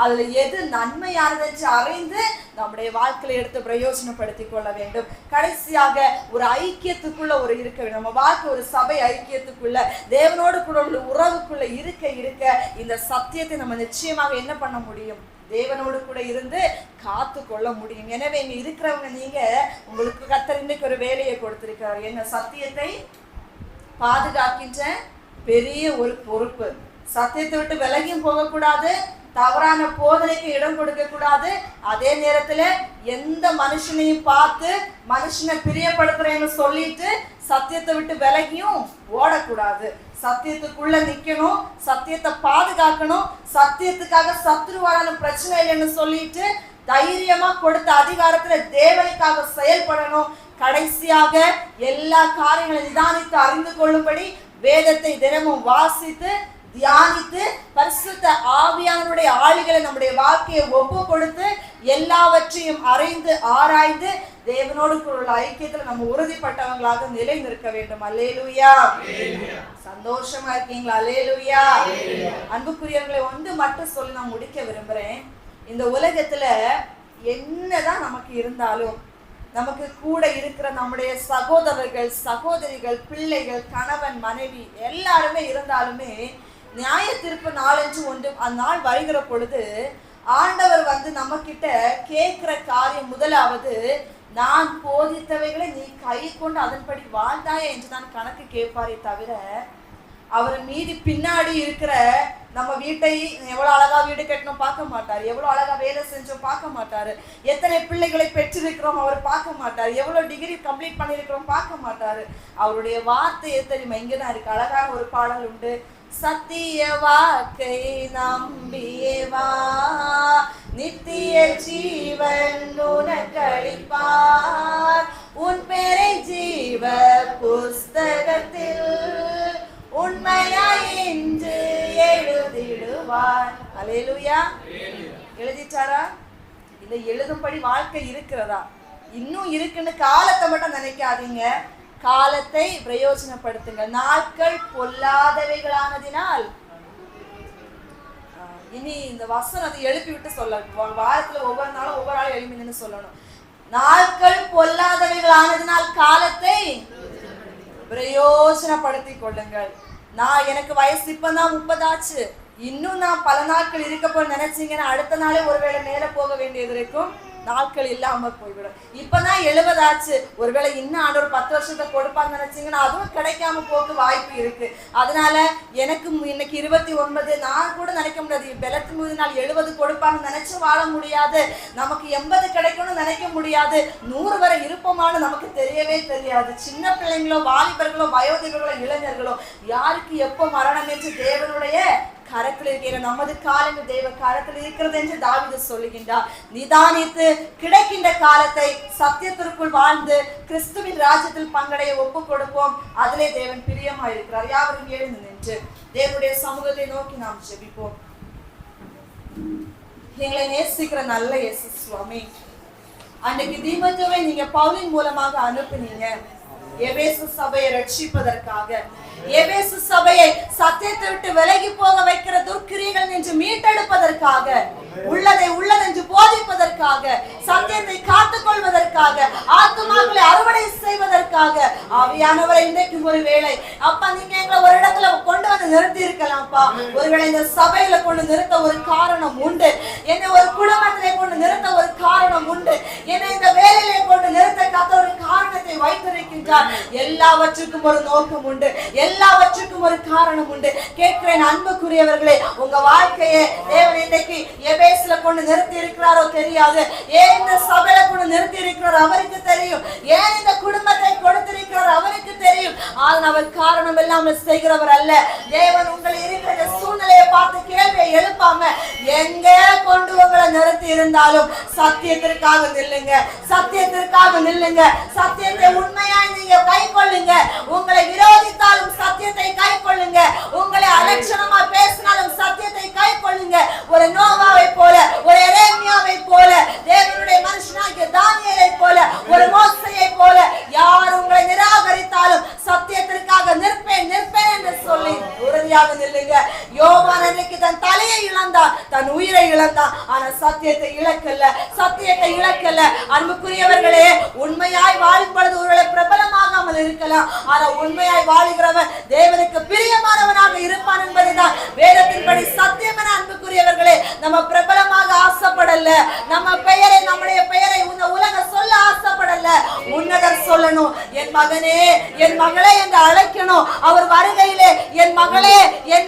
அதுல எது நன்மையானது என்று அறிந்து நம்முடைய வாழ்க்கையில எடுத்து பிரயோஜனப்படுத்திக் கொள்ள வேண்டும். கடைசியாக ஒரு ஐக்கியத்துக்குள்ள ஒரு இருக்க வேண்டும். நம்ம வாழ்க்கை ஒரு சபை ஐக்கியத்துக்குள்ள தேவனோடு கூட உள்ள உறவுக்குள்ள இருக்க இருக்க இந்த சத்தியத்தை நம்ம நிச்சயமாக என்ன பண்ண முடியும்? தேவனோடு கூட இருந்து காத்து கொள்ள முடியும். எனவே இங்க இருக்கிறவங்க, நீங்க உங்களுக்கு கர்த்தர் இன்னைக்கு ஒரு வேலையை கொடுத்திருக்கிறார். என்ன? சத்தியத்தை பாதுகாக்கின்ற பெரிய ஒரு பொறுப்பு. சத்தியத்தை விட்டு விலகியும் போகக்கூடாது, தவறான போதனைக்கு இடம் கொடுக்க கூடாது. அதே நேரத்துல எந்த மனுஷனையும் பார்த்து மனுஷனை பிரியப்படுத்துறேன்னு சொல்லிட்டு சத்தியத்தை விட்டு விலகியும் ஓடக்கூடாது. சத்தியத்துக்குள்ள நிக்கணும், சத்தியத்தை பாதுகாக்கணும். சத்தியத்துக்காக சத்துருவான பிரச்சனை இல்லைன்னு சொல்லிட்டு தைரியமா கொடுத்த அதிகாரத்துல தேவனுக்காக செயல்படணும். கடைசியாக எல்லா காரியங்களை நிதானித்து அறிந்து கொள்ளும்படி வேதத்தை தினமும் வாசித்து தியானித்து பரிசுத்த ஆவியானவருடைய ஆளுகளை நம்முடைய வாழ்க்கையை ஒப்பு கொடுத்து எல்லாவற்றையும் அறிந்து ஆராய்ந்து தேவனோடு உள்ள ஐக்கியத்துல நம்ம உறுதிப்பட்டவங்களாக நிலை நிற்க வேண்டும். அல்லேலூயா. சந்தோஷமா இருக்கீங்களா? அல்லேலூயா. அன்புக்குரியவர்களை ஒன்று மட்டும் சொல்லி நான் முடிக்க விரும்புறேன். இந்த உலகத்துல என்னதான் நமக்கு இருந்தாலும், நமக்கு கூட இருக்கிற நம்முடைய சகோதரர்கள், சகோதரிகள், பிள்ளைகள், கணவன், மனைவி எல்லாருமே இருந்தாலுமே நியாய தீர்ப்பு நாளென்று ஒன்று அந்த நாள் வருகிற பொழுது ஆண்டவர் நம்ம கிட்ட கேட்கிற காரியம் முதலாவது, நான் போதித்தவைகளை நீ கை கொண்டு அதன்படி வாழ்ந்தாய என்று தான் கணக்கு கேட்பாரே தவிர, அவர் மீதி பின்னாடி இருக்கிற நம்ம வீட்டை எவ்வளவு அழகா வீடு கட்டணும் பார்க்க மாட்டாரு, எவ்வளவு அழகா வேலை செஞ்சோம் பார்க்க மாட்டாரு, எத்தனை பிள்ளைகளை பெற்றிருக்கிறோம் அவர் பார்க்க மாட்டாரு, எவ்வளவு டிகிரி கம்ப்ளீட் பண்ணிருக்கிறோம் பார்க்க மாட்டாரு. அவருடைய வார்த்தை தெரியுமா? இங்கதான் இருக்கு. அழகான ஒரு பாடல் உண்டு. சத்திய வாக்கை நம்பியவா, நித்திய ஜீவன் உனக்களிப்பார், உன் பேரை ஜீவ புஸ்தகத்தில் உண்மையாய் என்று எழுதிடுவார். அல்லேலூயா. எழுதிட்டாரா? இல்ல எழுதும்படி வாழ்க்கை இருக்கிறதா? இன்னும் இருக்குன்னு காலத்தை மட்டும் நினைக்காதீங்க. காலத்தை பிரயோஜனப்படுத்துங்க. நாட்கள் பொல்லாதவைகளானதினால், இனி இந்த வசனத்தை எழுப்பி விட்டு சொல்லணும். வாரத்துல ஒவ்வொரு நாளும் ஒவ்வொரு ஆளும் எழுப்பி நின்று சொல்லணும். நாட்கள் பொல்லாதவைகளானதினால் காலத்தை பிரயோஜனப்படுத்திக் கொள்ளுங்கள். எனக்கு வயசு இப்பதான் 30 ஆச்சு, இன்னும் நான் பல நாட்கள் இருக்க போய் நினைச்சீங்கன்னா அடுத்த நாளே ஒருவேளை மேல போக வேண்டியது இருக்கும், நாட்கள் இல்லாம போய்விடும். இப்பதான் 70 ஆச்சு, ஒருவேளை இன்னும் ஆண்டவர் 10 வருஷத்தை கொடுப்பான்னு நினைச்சீங்கன்னா அதுவும் கிடைக்காம போக்கு வாய்ப்பு இருக்கு. அதனால எனக்கு இன்னைக்கு 29, நான் கூட நினைக்க முடியாது பெலத்து 70 கொடுப்பான்னு நினைச்சு வாழ முடியாது. நமக்கு 80 கிடைக்கணும்னு நினைக்க முடியாது. 100 வரை இருப்போமான்னு நமக்கு தெரியவே தெரியாது. சின்ன பிள்ளைங்களோ, வாலிபர்களோ, வயோதிகர்களோ, இளைஞர்களோ, யாருக்கு எப்போ மரணம் என்று தேவனுடைய கரத்தில் இருக்கிற நமது காலங்கள் தேவ கரத்தில் இருக்கிறது என்று தாவீது சொல்லுகின்றார். நிதானித்து கிடைக்கின்ற காலத்தை சத்தியத்திற்குள் வாழ்ந்து கிறிஸ்துவின் ராஜ்யத்தில் பங்கடைய ஒப்பு கொடுப்போம். அதிலே தேவன் பிரியமாயிருக்கிறார். யாவரும் எழுந்து நின்று தேவனுடைய சமூகத்தை நோக்கி நாம் ஜெபிப்போம். எங்களை நேசிக்கிற நல்ல இயேசு சுவாமி, அன்னைக்கு தீமோத்தேயுவை நீங்க பவுலின் மூலமாக அனுப்பினீங்க எபேசு சபையை ரட்சிப்பதற்காக, எபேசு சபையை சத்தியத்தை விட்டு விலகி போக வைக்கிற துர்க்கிரியைகள் நின்று மீட்டெடுப்பதற்காக, உள்ளதை உள்ளதென்று போதிப்பதற்காக, சத்தியத்தை காத்துக் கொள்வதற்காக, ஆத்துமாக்களை அறுவடை செய்வதற்காக. ஆவியானவரை இன்றைக்கு ஒரு வேளை அப்பா நீங்க எங்களை ஒரு இடத்துல கொண்டு வந்து நிறுத்தி இருக்கலாம்ப்பா. ஒருவேளை இந்த சபையில கொண்டு நிறுத்த ஒரு காரணம் உண்டு, என்னை ஒரு குடும்பத்திலே கொண்டு நிறுத்த ஒரு காரணம் உண்டு, என்னை இந்த வேலையிலே கொண்டு நிறுத்த காத்த ஒரு காரணத்தை வைத்திருக்கின்றார். எல்லாவற்றுக்கும் ஒரு நோக்கம் உண்டு, எல்லாவற்றுக்கும் ஒரு காரணம் உண்டு. கேட்கிறேன் அன்புக்குரியவர்களே, உங்க வாழ்க்கையை தேவன் இன்றைக்கு எபேசுல கொண்டு நிறுத்தி இருக்கிறாரோ தெரியாது, ஏன் இந்த சபையில கொண்டு நிறுத்தி இருக்கிறார் அவருக்கு தெரியும், ஏன் இந்த குடும்பத்தை கொடுத்திருக்கிறார் அவருக்கு தெரியும். ஆனால் அவர் காரணம் இல்லாமல் செய்கிறவர் அல்ல. தேவன் உங்களை இருக்கிற சூழ்நிலையை பார்த்து கேள்வியை எழுப்பாம எங்க கொண்டு உங்களை நிறுத்தி இருந்தாலும் சத்தியத்திற்காக நில்லுங்க, சத்தியத்திற்காக நில்லுங்க. சத்தியத்தை உண்மையாய் நீங்க கை கொள்ளுங்க. உங்களை விரோதித்தாலும் சத்தியத்தை கை கொள்ளுங்க, உங்களை அலட்சணமா பேசினாலும் சத்தியத்தை கை கொள்ளுங்க. ஒரு நோவாவை போல, ஒரு எரேமியாவை போல, தேவனுடைய மனுஷனாகிய தானியேலை போல, ஒரு மோசேயை போல யார் உங்களை நிராகரித்தாலும் சத்தியத்திற்காக நிற்பேன் நிற்பேன் என்று சொல்லி உறுதியாக தான் தன் உயிரை இழந்தான். ஆனா சத்தியத்தை இழக்கல. அன்புக்குரியவர்களே, உண்மையாய் வாழும் பொழுது ஒருவேளை பிரபலமாகாமல் இருக்கலாம். ஆனா உண்மையாய் வாழுகிறவன் தேவனுக்கு பிரியமானவனாக இருப்பான் என்பதுதான் வேதத்தின்படி சத்தியம். என அன்புக்குரியவர்களே, நம்ம பிரபலமாக ஆசைப்படல. நம்ம பெயரை, நம்முடைய பெயரை இந்த உலகம் சொல்ல ஆசைப்படல. உன்னதர் சொல்லணும், என் மகனே என் மகளே என்று அழைக்கணும். அவர் வருகையிலே என் மகளே,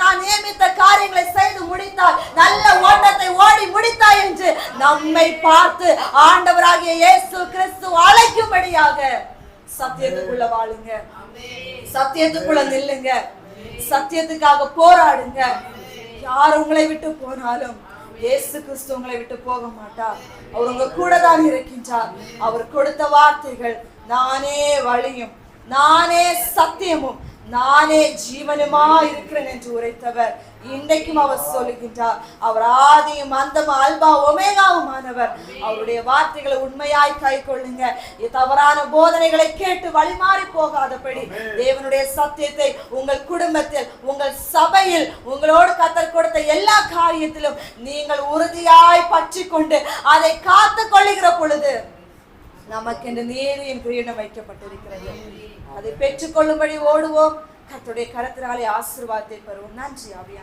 நான் நியமித்த காரியங்களை செய்து முடித்தாய், நல்ல ஓட்டத்தை ஓடி முடித்தாய் என்று நம்மை பார்த்து ஆண்டவராகிய இயேசு கிறிஸ்து அழைக்கும்படியாக சத்தியத்துக்குள்ள வாழுங்க, சத்தியத்துக்குள்ள நில்லுங்க, சத்தியத்துக்காக போராடுங்க. யார் உங்களை விட்டு போனாலும் இயேசு கிறிஸ்து உங்களை விட்டு போக மாட்டார். அவர் உங்க கூட தான் இருக்கின்றார். அவர் கொடுத்த வார்த்தைகள், நானே வழியும், நானே சத்தியமும், நானே ஜீவனுமா இருக்கிறேன் என்று உரைத்தவர் இன்றைக்கும் அவர் சொல்லுகின்றார். அவர் ஆதியும் அந்தமும் அல்பா ஒமேகாவுமானவர். அவருடைய வார்த்தைகளை உண்மையாய் கை கொள்ளுங்க. தவறான போதனைகளை கேட்டு வழிமாறி போகாதபடி தேவனுடைய சத்தியத்தை உங்கள் குடும்பத்தில், உங்கள் சபையில், உங்களோடு கர்த்தர் கொடுத்த எல்லா காரியத்திலும் நீங்கள் உறுதியாய் பற்றி கொண்டு அதை காத்து கொள்ளுகிற பொழுது நமக்கு இந்த நீதியின் கிரீடம் வைக்கப்பட்டிருக்கிறது. அதை பெற்றுக்கொள்ளும்படி ஓடுவோம். கர்த்தருடைய கரத்தினாலே ஆசீர்வாதத்தை பெறுவோம். நன்றி ஆவியானவரே.